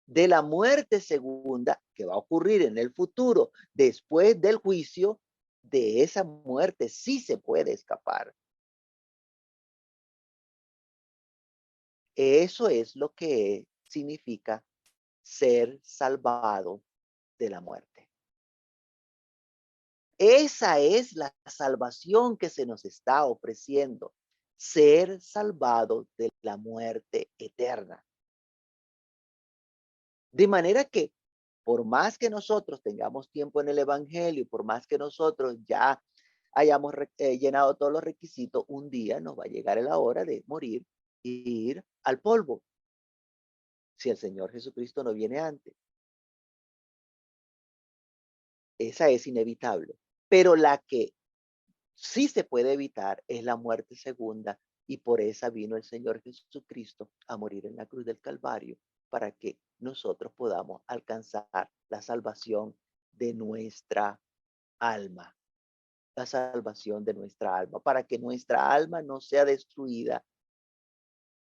De la muerte segunda, que va a ocurrir en el futuro, después del juicio, de esa muerte sí se puede escapar. Eso es lo que significa ser salvado de la muerte. Esa es la salvación que se nos está ofreciendo, ser salvado de la muerte eterna. De manera que por más que nosotros tengamos tiempo en el evangelio, por más que nosotros ya hayamos llenado todos los requisitos, un día nos va a llegar la hora de morir e ir al polvo, si el Señor Jesucristo no viene antes. Esa es inevitable. Pero la que sí se puede evitar es la muerte segunda, y por esa vino el Señor Jesucristo a morir en la cruz del Calvario, para que nosotros podamos alcanzar la salvación de nuestra alma, la salvación de nuestra alma, para que nuestra alma no sea destruida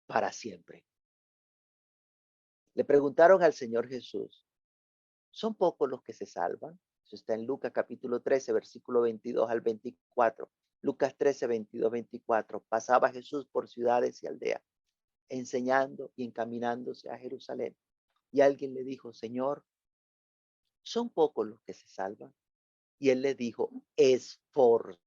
para siempre. Le preguntaron al Señor Jesús, ¿son pocos los que se salvan? Eso está en Lucas capítulo 13, versículo 22 al 24. Lucas 13, 22, 24. Pasaba Jesús por ciudades y aldeas, enseñando y encaminándose a Jerusalén. Y alguien le dijo, Señor, ¿son pocos los que se salvan? Y él le dijo, esforzaos,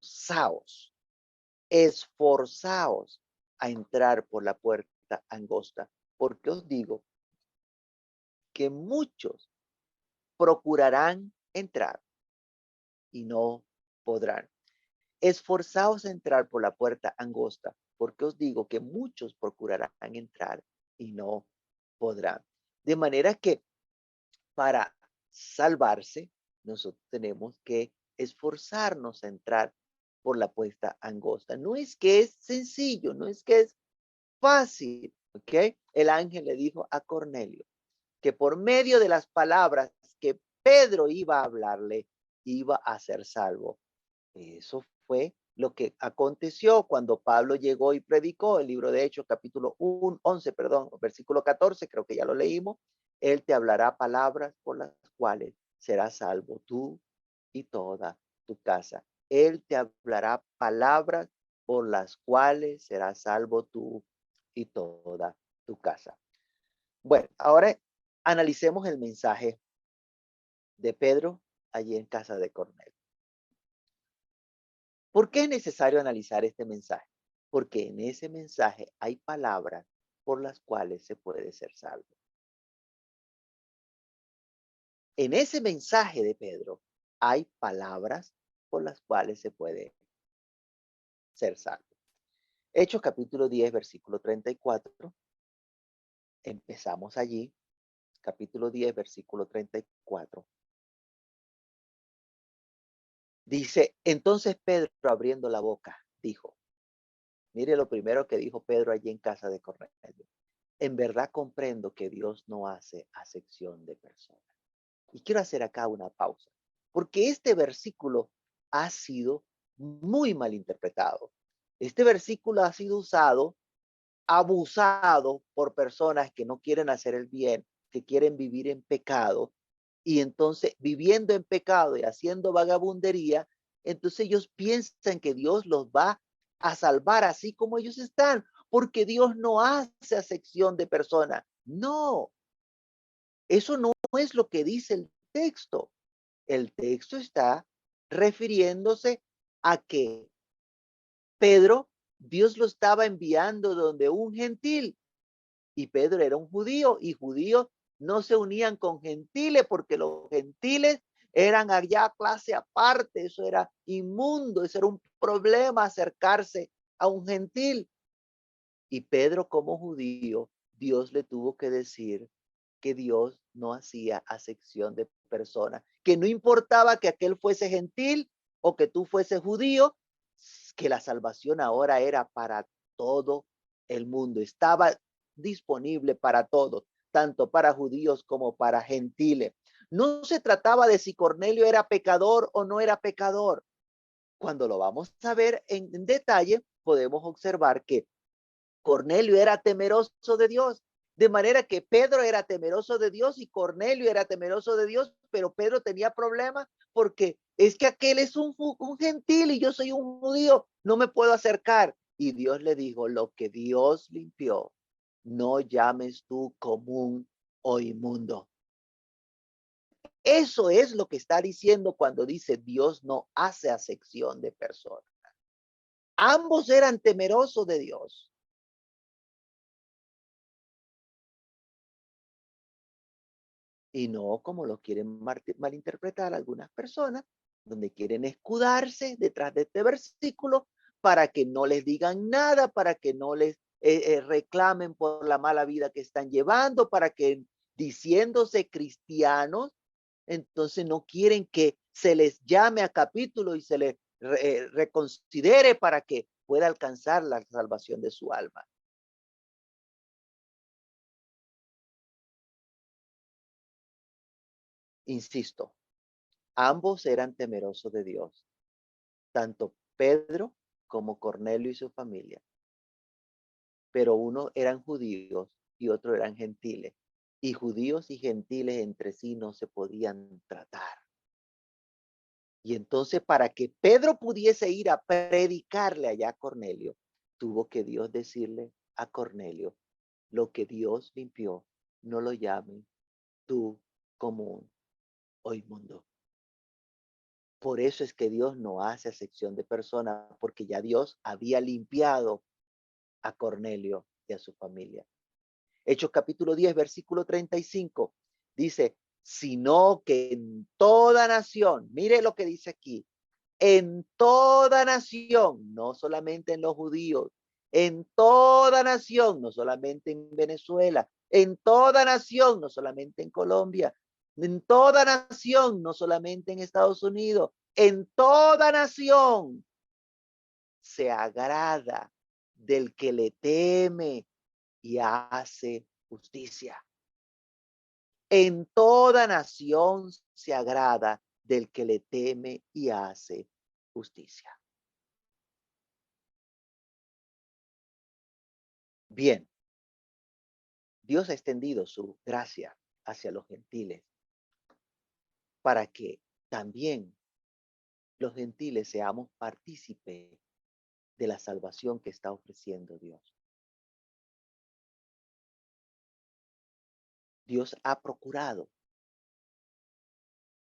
esforzaos a entrar por la puerta angosta, porque os digo que muchos procurarán entrar y no podrán. Esforzaos a entrar por la puerta angosta, porque os digo que muchos procurarán entrar y no podrán. De manera que para salvarse, nosotros tenemos que esforzarnos a entrar por la puerta angosta. No es que es sencillo, no es que es fácil, ¿ok? El ángel le dijo a Cornelio que por medio de las palabras que Pedro iba a hablarle, iba a ser salvo. Eso fue lo que aconteció cuando Pablo llegó y predicó el libro de Hechos, capítulo 11, perdón, versículo 14, creo que ya lo leímos. Él te hablará palabras por las cuales serás salvo tú y toda tu casa. Él te hablará palabras por las cuales serás salvo tú y toda tu casa. Bueno, ahora analicemos el mensaje de Pedro allí en casa de Cornelio. ¿Por qué es necesario analizar este mensaje? Porque en ese mensaje hay palabras por las cuales se puede ser salvo. En ese mensaje de Pedro hay palabras por las cuales se puede ser salvo. Hechos capítulo 10, versículo 34. Empezamos allí. Capítulo 10, versículo 34. Dice, entonces Pedro abriendo la boca, dijo, mire lo primero que dijo Pedro allí en casa de Cornelio. En verdad comprendo que Dios no hace acepción de personas. Y quiero hacer acá una pausa, porque este versículo ha sido muy mal interpretado. Este versículo ha sido usado, abusado por personas que no quieren hacer el bien, que quieren vivir en pecado, y entonces viviendo en pecado y haciendo vagabundería, entonces ellos piensan que Dios los va a salvar así como ellos están, porque Dios no hace acepción de personas. No, eso no es lo que dice el texto. El texto está refiriéndose a que Pedro, Dios lo estaba enviando donde un gentil, y Pedro era un judío, y judíos no se unían con gentiles porque los gentiles eran allá clase aparte, eso era inmundo, eso era un problema acercarse a un gentil. Y Pedro como judío, Dios le tuvo que decir que Dios no hacía acepción de personas, que no importaba que aquel fuese gentil o que tú fuese judío, que la salvación ahora era para todo el mundo, estaba disponible para todos, tanto para judíos como para gentiles. No se trataba de si Cornelio era pecador o no era pecador. Cuando lo vamos a ver en detalle, podemos observar que Cornelio era temeroso de Dios, de manera que Pedro era temeroso de Dios y Cornelio era temeroso de Dios, pero Pedro tenía problemas porque es que aquel es un gentil y yo soy un judío, no me puedo acercar. Y Dios le dijo, lo que Dios limpió, no llames tú común o inmundo. Eso es lo que está diciendo cuando dice Dios no hace acepción de personas. Ambos eran temerosos de Dios. Y no como lo quieren malinterpretar algunas personas, donde quieren escudarse detrás de este versículo para que no les digan nada, para que no les reclamen por la mala vida que están llevando, para que diciéndose cristianos, entonces no quieren que se les llame a capítulo y se les reconsidere para que pueda alcanzar la salvación de su alma. Insisto, ambos eran temerosos de Dios, tanto Pedro como Cornelio y su familia, pero uno eran judíos y otro eran gentiles, y judíos y gentiles entre sí no se podían tratar. Y entonces para que Pedro pudiese ir a predicarle allá a Cornelio, tuvo que Dios decirle a Cornelio, lo que Dios limpió, no lo llamen tú común o inmundo. Por eso es que Dios no hace acepción de personas, porque ya Dios había limpiado a Cornelio y a su familia. Hechos capítulo 10, versículo 35, dice, sino que en toda nación, mire lo que dice aquí, en toda nación, no solamente en los judíos, en toda nación, no solamente en Venezuela, en toda nación, no solamente en Colombia, en toda nación, no solamente en Estados Unidos, en toda nación se agrada del que le teme y hace justicia. En toda nación se agrada del que le teme y hace justicia. Bien, Dios ha extendido su gracia hacia los gentiles para que también los gentiles seamos partícipes de la salvación que está ofreciendo Dios. Dios ha procurado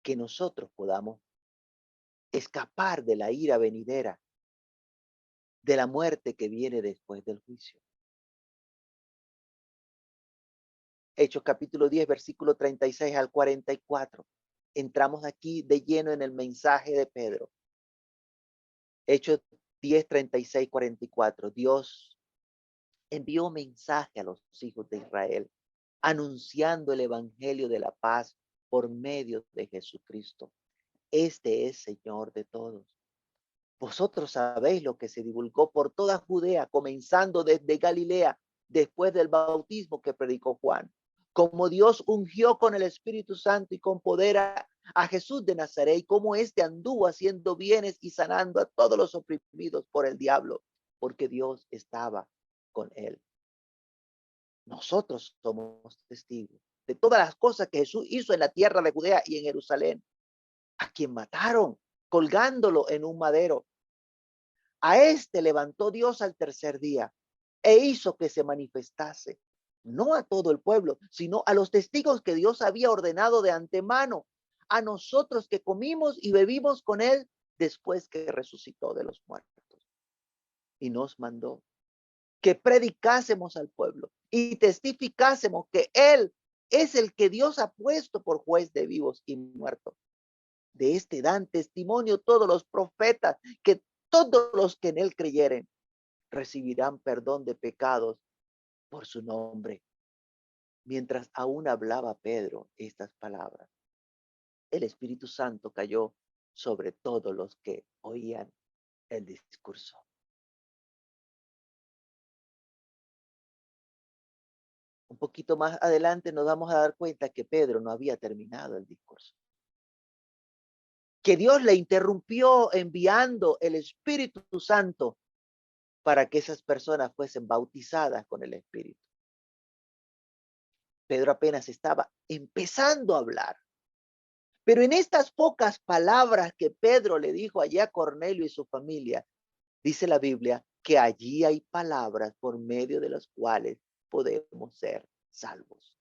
que nosotros podamos escapar de la ira venidera, de la muerte que viene después del juicio. Hechos capítulo 10, versículo 36 al 44. Entramos aquí de lleno en el mensaje de Pedro. Hechos 10, 36, 44. Dios envió mensaje a los hijos de Israel, anunciando el evangelio de la paz por medio de Jesucristo. Este es Señor de todos. Vosotros sabéis lo que se divulgó por toda Judea, comenzando desde Galilea, después del bautismo que predicó Juan. Como Dios ungió con el Espíritu Santo y con poder a Jesús de Nazaret, y como éste anduvo haciendo bienes y sanando a todos los oprimidos por el diablo, porque Dios estaba con él. Nosotros somos testigos de todas las cosas que Jesús hizo en la tierra de Judea y en Jerusalén, a quien mataron colgándolo en un madero. A este levantó Dios al tercer día e hizo que se manifestase, no a todo el pueblo, sino a los testigos que Dios había ordenado de antemano, a nosotros que comimos y bebimos con él después que resucitó de los muertos. Y nos mandó que predicásemos al pueblo y testificásemos que él es el que Dios ha puesto por juez de vivos y muertos. De este dan testimonio todos los profetas, que todos los que en él creyeren recibirán perdón de pecados por su nombre. Mientras aún hablaba Pedro estas palabras, el Espíritu Santo cayó sobre todos los que oían el discurso. Un poquito más adelante nos vamos a dar cuenta que Pedro no había terminado el discurso, que Dios le interrumpió enviando el Espíritu Santo para que esas personas fuesen bautizadas con el Espíritu. Pedro apenas estaba empezando a hablar. Pero en estas pocas palabras que Pedro le dijo allá a Cornelio y su familia, dice la Biblia que allí hay palabras por medio de las cuales podemos ser salvos.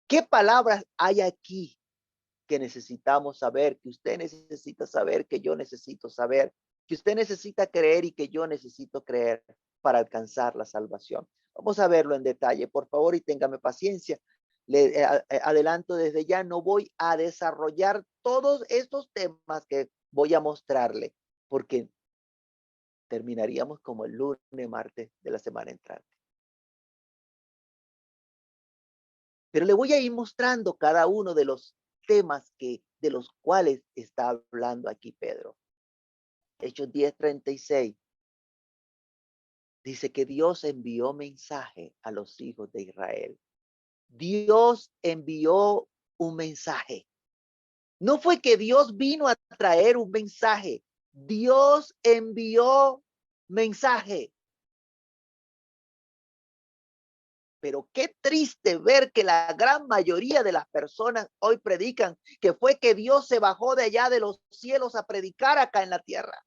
¿Qué palabras hay aquí que necesitamos saber, que usted necesita saber, que yo necesito saber, que usted necesita creer y que yo necesito creer para alcanzar la salvación? Vamos a verlo en detalle, por favor, y téngame paciencia. Le adelanto desde ya, no voy a desarrollar todos estos temas que voy a mostrarle, porque terminaríamos como el lunes, martes de la semana entrante. Pero le voy a ir mostrando cada uno de los temas de los cuales está hablando aquí Pedro. Hechos 10:36 dice que Dios envió mensaje a los hijos de Israel. Dios envió un mensaje. No fue que Dios vino a traer un mensaje. Dios envió mensaje. Pero qué triste ver que la gran mayoría de las personas hoy predican que fue que Dios se bajó de allá de los cielos a predicar acá en la tierra.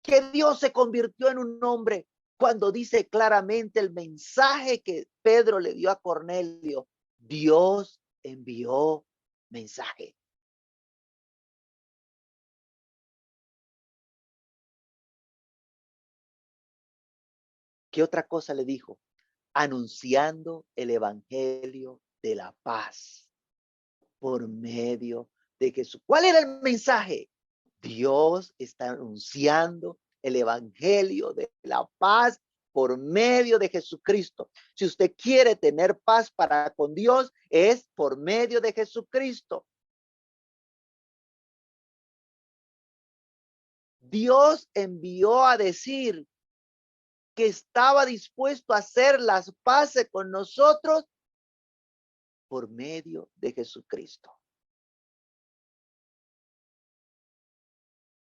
Que Dios se convirtió en un hombre, cuando dice claramente el mensaje que Pedro le dio a Cornelio. Dios envió mensaje. ¿Qué otra cosa le dijo? Anunciando el evangelio de la paz por medio de Jesús. ¿Cuál era el mensaje? Dios está anunciando el evangelio de la paz por medio de Jesucristo. Si usted quiere tener paz para con Dios, es por medio de Jesucristo. Dios envió a decir que estaba dispuesto a hacer las paces con nosotros por medio de Jesucristo.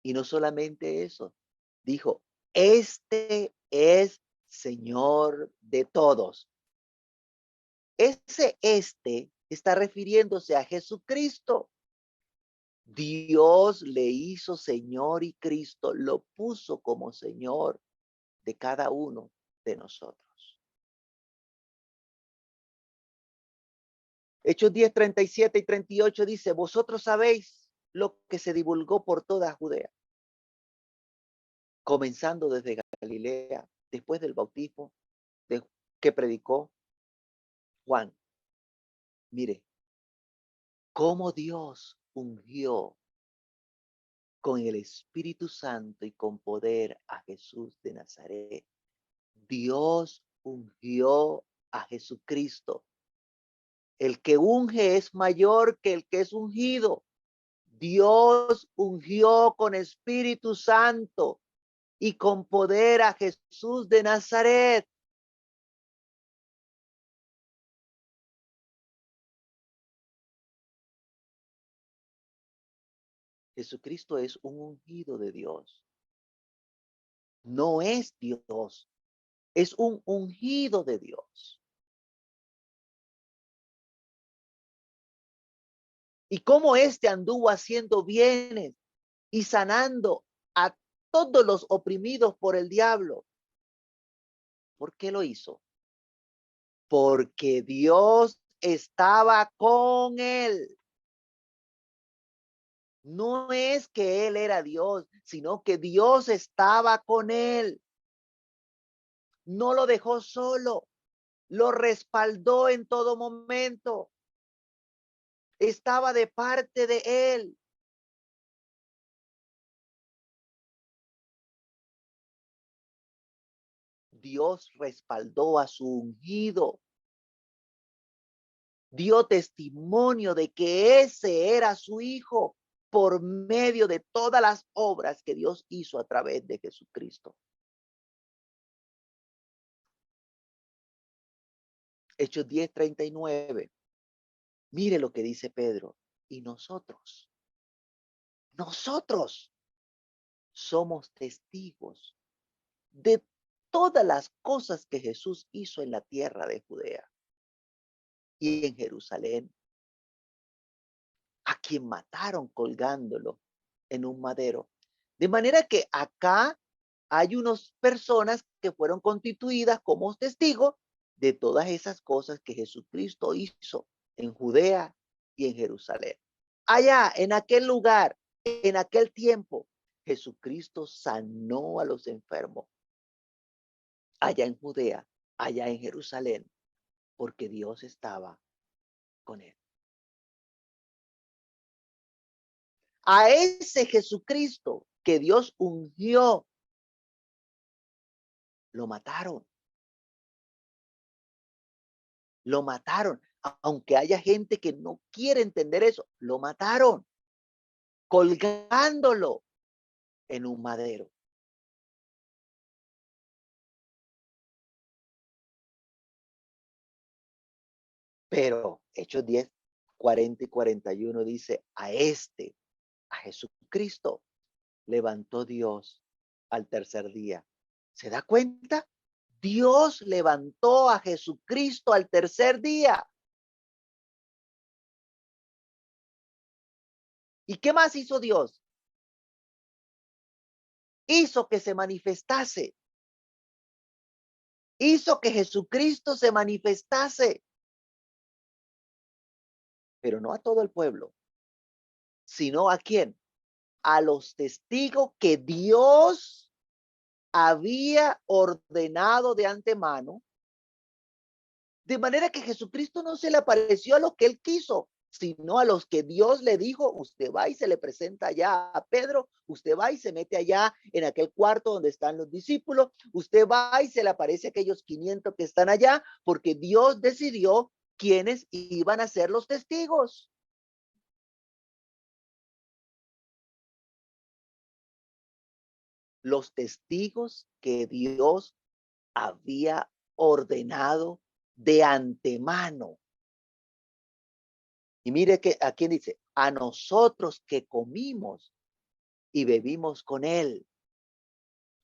Y no solamente eso, dijo, este es Señor de todos. Ese está refiriéndose a Jesucristo. Dios le hizo Señor y Cristo lo puso como Señor de cada uno de nosotros. Hechos 10, 37 y 38 dice, vosotros sabéis lo que se divulgó por toda Judea, comenzando desde Galilea, después del bautismo que predicó Juan. Mire, cómo Dios ungió con el Espíritu Santo y con poder a Jesús de Nazaret. Dios ungió a Jesucristo. El que unge es mayor que el que es ungido. Dios ungió con Espíritu Santo y con poder a Jesús de Nazaret. Jesucristo es un ungido de Dios. No es Dios, es un ungido de Dios. Y cómo éste anduvo haciendo bienes y sanando a todos los oprimidos por el diablo. ¿Por qué lo hizo? Porque Dios estaba con él. No es que él era Dios, sino que Dios estaba con él. No lo dejó solo, lo respaldó en todo momento. Estaba de parte de él. Dios respaldó a su ungido. Dio testimonio de que ese era su hijo por medio de todas las obras que Dios hizo a través de Jesucristo. Hechos 10:39. Mire lo que dice Pedro. Y nosotros somos testigos de todas las cosas que Jesús hizo en la tierra de Judea y en Jerusalén, a quien mataron colgándolo en un madero. De manera que acá hay unas personas que fueron constituidas como testigos de todas esas cosas que Jesucristo hizo en Judea y en Jerusalén. Allá, en aquel lugar, en aquel tiempo, Jesucristo sanó a los enfermos. Allá en Judea, allá en Jerusalén, porque Dios estaba con él. A ese Jesucristo que Dios ungió, lo mataron. Lo mataron. Aunque haya gente que no quiere entender eso, lo mataron, colgándolo en un madero. Pero Hechos 10, 40 y 41 dice, a Jesucristo, levantó Dios al tercer día. ¿Se da cuenta? Dios levantó a Jesucristo al tercer día. ¿Y qué más hizo Dios? Hizo que se manifestase. Hizo que Jesucristo se manifestase. Pero no a todo el pueblo, sino a quién? A los testigos que Dios había ordenado de antemano, de manera que Jesucristo no se le apareció a los que él quiso, sino a los que Dios le dijo, usted va y se le presenta allá a Pedro, usted va y se mete allá en aquel cuarto donde están los discípulos, usted va y se le aparece a aquellos 500 que están allá, porque Dios decidió quiénes iban a ser los testigos. Los testigos que Dios había ordenado de antemano. Y mire que aquí dice, a nosotros que comimos y bebimos con él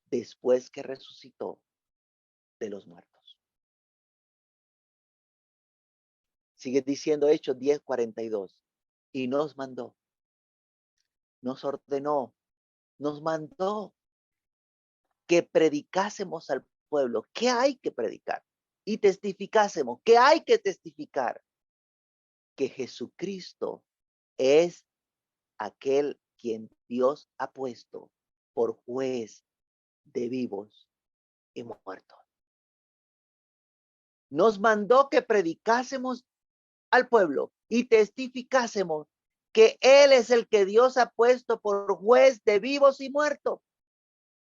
después que resucitó de los muertos. Sigue diciendo Hechos 10:42. Y nos mandó, nos ordenó, nos mandó que predicásemos al pueblo. ¿Qué hay que predicar? Y testificásemos. ¿Qué hay que testificar? Que Jesucristo es aquel quien Dios ha puesto por juez de vivos y muertos. Nos mandó que predicásemos al pueblo y testificásemos que Él es el que Dios ha puesto por juez de vivos y muertos.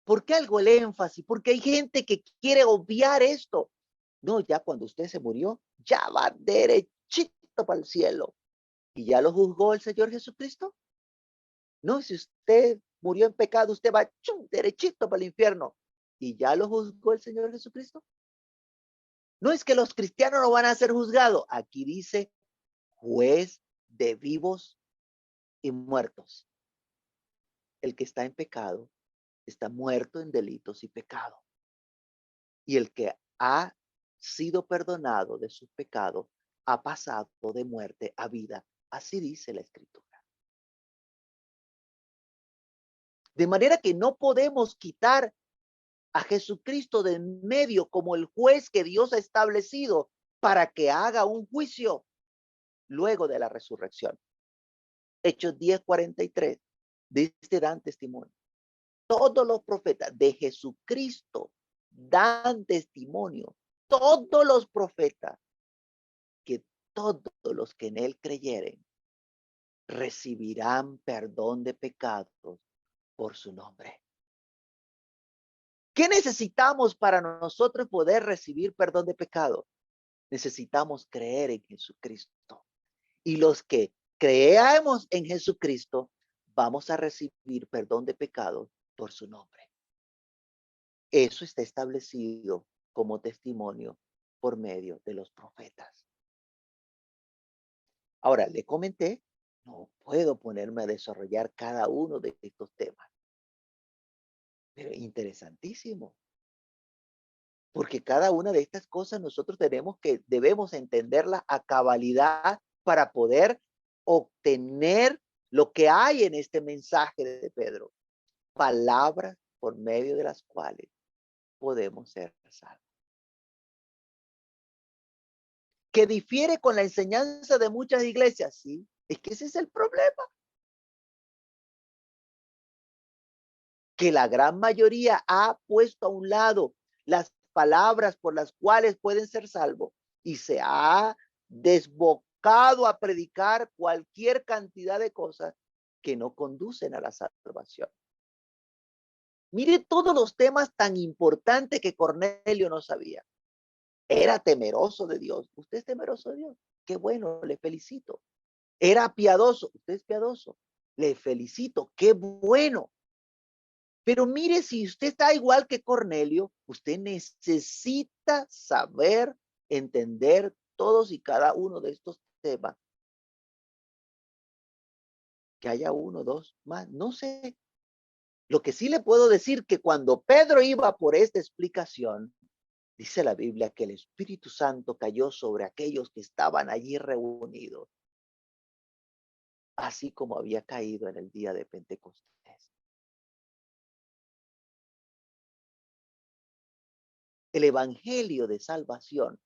¿Por qué algo el énfasis? Porque hay gente que quiere obviar esto. No, ya cuando usted se murió, ya va derechito para el cielo. ¿Y ya lo juzgó el Señor Jesucristo? No, si usted murió en pecado, usted va derechito para el infierno. ¿Y ya lo juzgó el Señor Jesucristo? No es que los cristianos no van a ser juzgados. Aquí dice juez de vivos y muertos. El que está en pecado está muerto en delitos y pecado. Y el que ha sido perdonado de sus pecados ha pasado de muerte a vida. Así dice la Escritura. De manera que no podemos quitar a Jesucristo de en medio como el juez que Dios ha establecido para que haga un juicio luego de la resurrección. Hechos 10:43, dice, dan testimonio. Todos los profetas de Jesucristo dan testimonio. Todos los profetas, que todos los que en él creyeren recibirán perdón de pecados por su nombre. ¿Qué necesitamos para nosotros poder recibir perdón de pecado? Necesitamos creer en Jesucristo. Y los que creamos en Jesucristo, vamos a recibir perdón de pecados por su nombre. Eso está establecido como testimonio por medio de los profetas. Ahora, le comenté, no puedo ponerme a desarrollar cada uno de estos temas, pero interesantísimo, porque cada una de estas cosas nosotros debemos entenderla a cabalidad para poder obtener lo que hay en este mensaje de Pedro, palabras por medio de las cuales podemos ser salvos. Que difiere con la enseñanza de muchas iglesias, sí, es que ese es el problema. Que la gran mayoría ha puesto a un lado las palabras por las cuales pueden ser salvos y se ha desbocado a predicar cualquier cantidad de cosas que no conducen a la salvación. Mire todos los temas tan importantes que Cornelio no sabía. Era temeroso de Dios. ¿Usted es temeroso de Dios? Qué bueno, le felicito. Era piadoso. ¿Usted es piadoso? Le felicito. Qué bueno. Pero mire, si usted está igual que Cornelio, usted necesita saber, entender todos y cada uno de estos temas. Que haya uno, dos más, no sé. Lo que sí le puedo decir que cuando Pedro iba por esta explicación, dice la Biblia que el Espíritu Santo cayó sobre aquellos que estaban allí reunidos, así como había caído en el día de Pentecostés. El evangelio de salvación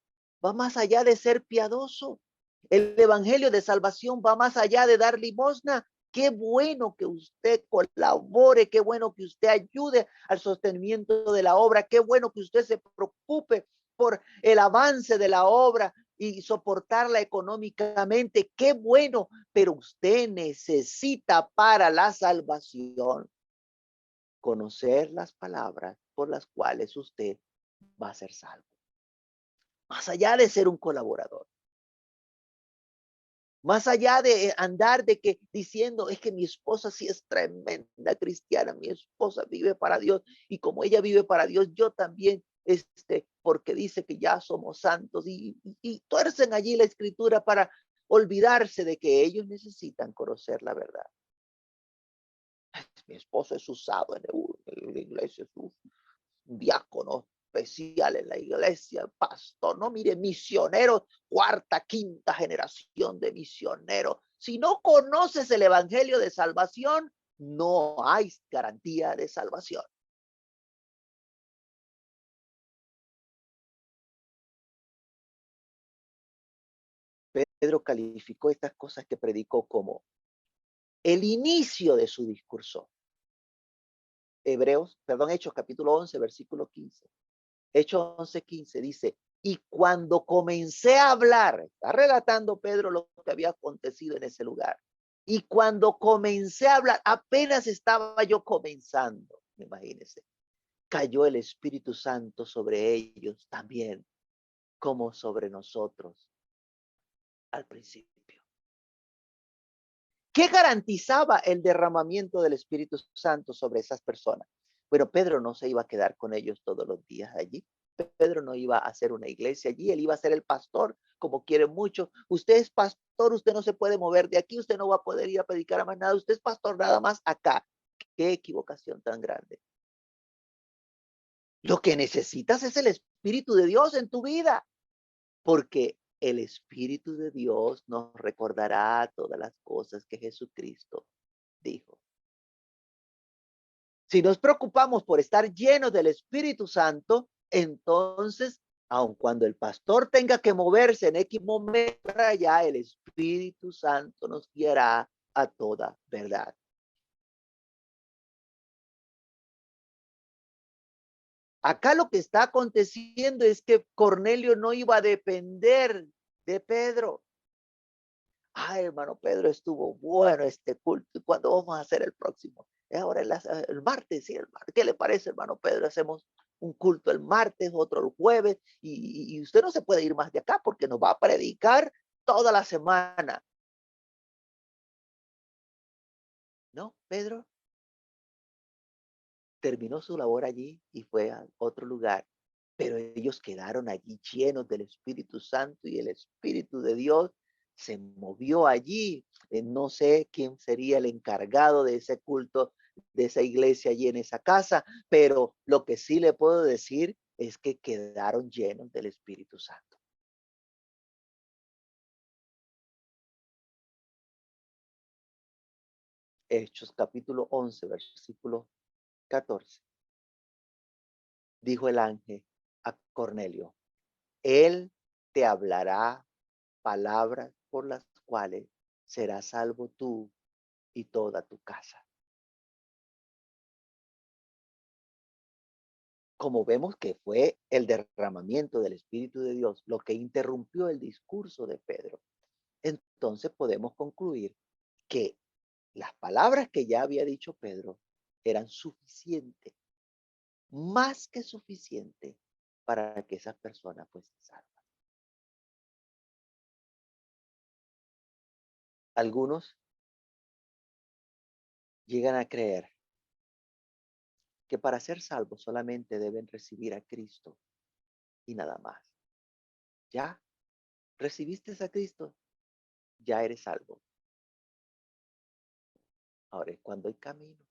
va más allá de ser piadoso. El evangelio de salvación va más allá de dar limosna. Qué bueno que usted colabore, qué bueno que usted ayude al sostenimiento de la obra, qué bueno que usted se preocupe por el avance de la obra y soportarla económicamente. Qué bueno, pero usted necesita para la salvación conocer las palabras por las cuales usted va a ser salvo. Más allá de ser un colaborador. Más allá de andar de que diciendo, es que mi esposa sí es tremenda cristiana, mi esposa vive para Dios y como ella vive para Dios, yo también, porque dice que ya somos santos y tuercen allí la escritura para olvidarse de que ellos necesitan conocer la verdad. Mi esposo es usado en la iglesia, es un diácono especial en la iglesia, pastor, no mire, misioneros, cuarta, quinta generación de misioneros. Si no conoces el evangelio de salvación, no hay garantía de salvación. Pedro calificó estas cosas que predicó como el inicio de su discurso. Hechos capítulo 11, versículo 15. Hechos 11, 15 dice, y cuando comencé a hablar, está relatando Pedro lo que había acontecido en ese lugar. Y cuando comencé a hablar, apenas estaba yo comenzando, imagínense, cayó el Espíritu Santo sobre ellos también, como sobre nosotros al principio. ¿Qué garantizaba el derramamiento del Espíritu Santo sobre esas personas? Bueno, Pedro no se iba a quedar con ellos todos los días allí. Pedro no iba a hacer una iglesia allí, él iba a ser el pastor, como quieren muchos. Usted es pastor, usted no se puede mover de aquí, usted no va a poder ir a predicar a más nada, usted es pastor nada más acá. Qué equivocación tan grande. Lo que necesitas es el Espíritu de Dios en tu vida, porque el Espíritu de Dios nos recordará todas las cosas que Jesucristo dijo. Si nos preocupamos por estar llenos del Espíritu Santo, entonces, aun cuando el pastor tenga que moverse en X momento para allá, el Espíritu Santo nos guiará a toda verdad. Acá lo que está aconteciendo es que Cornelio no iba a depender de Pedro. Ay, hermano Pedro, estuvo bueno este culto. ¿Y cuándo vamos a hacer el próximo? Es ahora el martes, sí, el martes. ¿Qué le parece, hermano Pedro? Hacemos un culto el martes, otro el jueves, y usted no se puede ir más de acá porque nos va a predicar toda la semana. No, Pedro terminó su labor allí y fue a otro lugar, pero ellos quedaron allí llenos del Espíritu Santo y el Espíritu de Dios se movió allí. No sé quién sería el encargado de ese culto, de esa iglesia allí en esa casa, pero lo que sí le puedo decir es que quedaron llenos del Espíritu Santo. Hechos capítulo 11, versículo 14. Dijo el ángel a Cornelio, él te hablará palabras por las cuales serás salvo tú y toda tu casa. Como vemos que fue el derramamiento del Espíritu de Dios lo que interrumpió el discurso de Pedro, entonces podemos concluir que las palabras que ya había dicho Pedro eran suficientes, más que suficientes para que esas personas fuesen salvas. Algunos llegan a creer que para ser salvos solamente deben recibir a Cristo y nada más. Ya recibiste a Cristo, ya eres salvo. Ahora es cuando hay camino.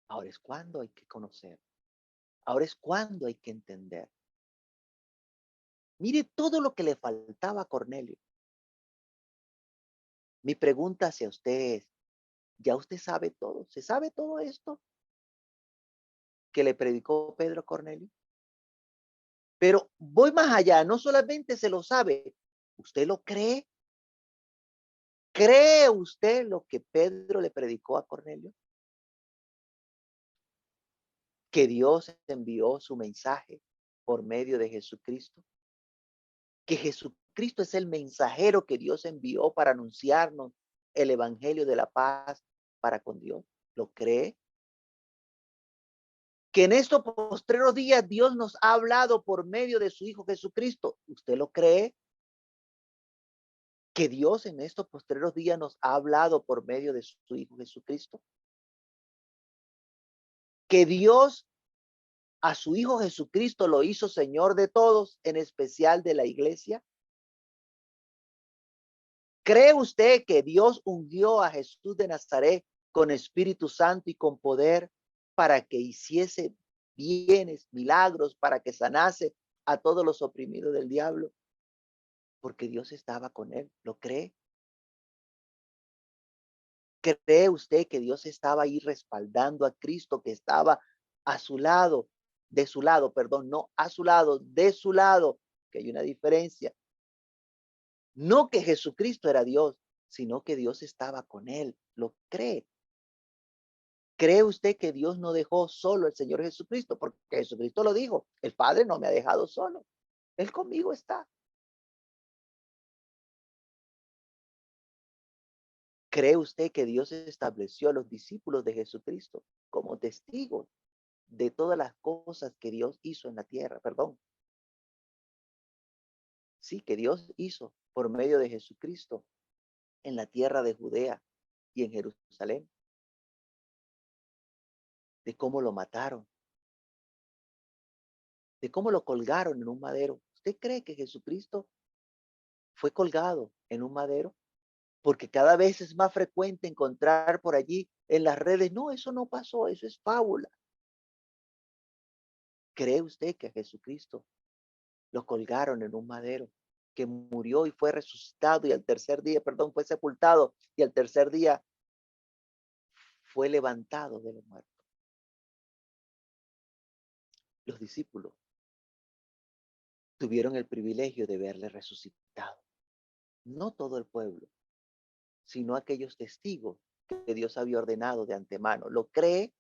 Ahora es cuando hay que conocer. Ahora es cuando hay que entender. Mire todo lo que le faltaba a Cornelio. Mi pregunta hacia usted es, ¿ya usted sabe todo? ¿Se sabe todo esto que le predicó Pedro a Cornelio? Pero voy más allá, no solamente se lo sabe, ¿usted lo cree? ¿Cree usted lo que Pedro le predicó a Cornelio? Que Dios envió su mensaje por medio de Jesucristo. Que Jesucristo es el mensajero que Dios envió para anunciarnos el evangelio de la paz para con Dios. ¿Lo cree? Que en estos postreros días Dios nos ha hablado por medio de su Hijo Jesucristo. ¿Usted lo cree? Que Dios en estos postreros días nos ha hablado por medio de su Hijo Jesucristo. Que Dios a su Hijo Jesucristo lo hizo Señor de todos, en especial de la iglesia. ¿Cree usted que Dios ungió a Jesús de Nazaret con Espíritu Santo y con poder para que hiciese bienes, milagros, para que sanase a todos los oprimidos del diablo? Porque Dios estaba con él. ¿Lo cree? ¿Cree usted que Dios estaba ahí respaldando a Cristo, que estaba a su lado, de su lado, perdón, no a su lado, de su lado, que hay una diferencia? No que Jesucristo era Dios, sino que Dios estaba con él. ¿Lo cree? ¿Cree usted que Dios no dejó solo al Señor Jesucristo? Porque Jesucristo lo dijo, el Padre no me ha dejado solo, Él conmigo está. ¿Cree usted que Dios estableció a los discípulos de Jesucristo como testigos de todas las cosas que Dios hizo en la tierra? Perdón. Sí, que Dios hizo por medio de Jesucristo en la tierra de Judea y en Jerusalén, de cómo lo mataron, de cómo lo colgaron en un madero. ¿Usted cree que Jesucristo fue colgado en un madero? Porque cada vez es más frecuente encontrar por allí en las redes, no, eso no pasó, eso es fábula. ¿Cree usted que a Jesucristo lo colgaron en un madero, que murió y fue resucitado y al tercer día, perdón, fue sepultado y al tercer día fue levantado de los muertos? Los discípulos tuvieron el privilegio de verle resucitado. No todo el pueblo, sino aquellos testigos que Dios había ordenado de antemano. ¿Lo cree?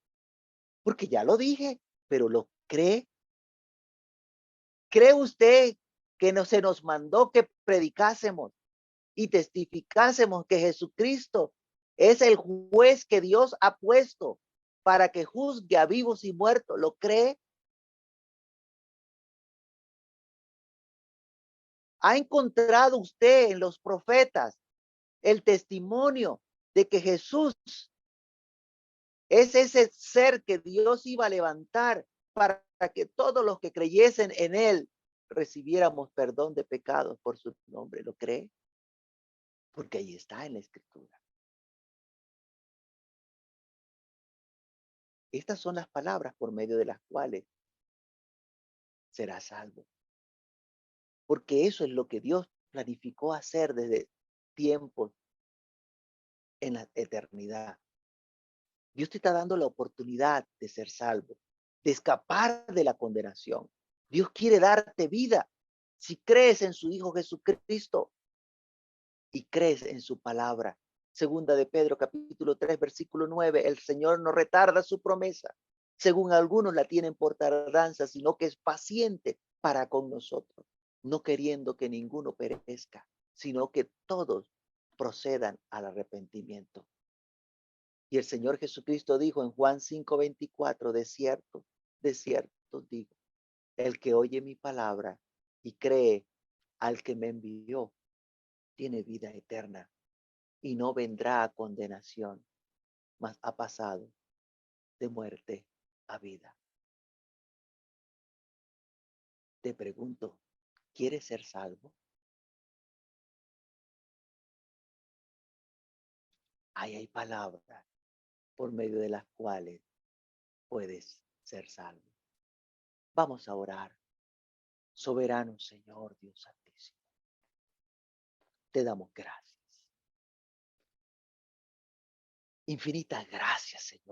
Porque ya lo dije, pero ¿lo cree? ¿Cree usted que no se nos mandó que predicásemos y testificásemos que Jesucristo es el juez que Dios ha puesto para que juzgue a vivos y muertos? ¿Lo cree? ¿Ha encontrado usted en los profetas el testimonio de que Jesús es ese ser que Dios iba a levantar para que todos los que creyesen en él recibiéramos perdón de pecados por su nombre? ¿Lo cree? Porque ahí está en la escritura. Estas son las palabras por medio de las cuales serás salvo. Porque eso es lo que Dios planificó hacer desde tiempos en la eternidad. Dios te está dando la oportunidad de ser salvo, de escapar de la condenación. Dios quiere darte vida si crees en su Hijo Jesucristo y crees en su palabra. Segunda de Pedro, capítulo 3, versículo 9. El Señor no retarda su promesa, según algunos la tienen por tardanza, sino que es paciente para con nosotros, no queriendo que ninguno perezca, sino que todos procedan al arrepentimiento. Y el Señor Jesucristo dijo en Juan 5:24, de cierto digo, el que oye mi palabra y cree al que me envió, tiene vida eterna y no vendrá a condenación, mas ha pasado de muerte a vida. Te pregunto, ¿quieres ser salvo? Ahí hay palabras por medio de las cuales puedes ser salvo. Vamos a orar. Soberano Señor Dios Santísimo, te damos gracias. Infinitas gracias, Señor.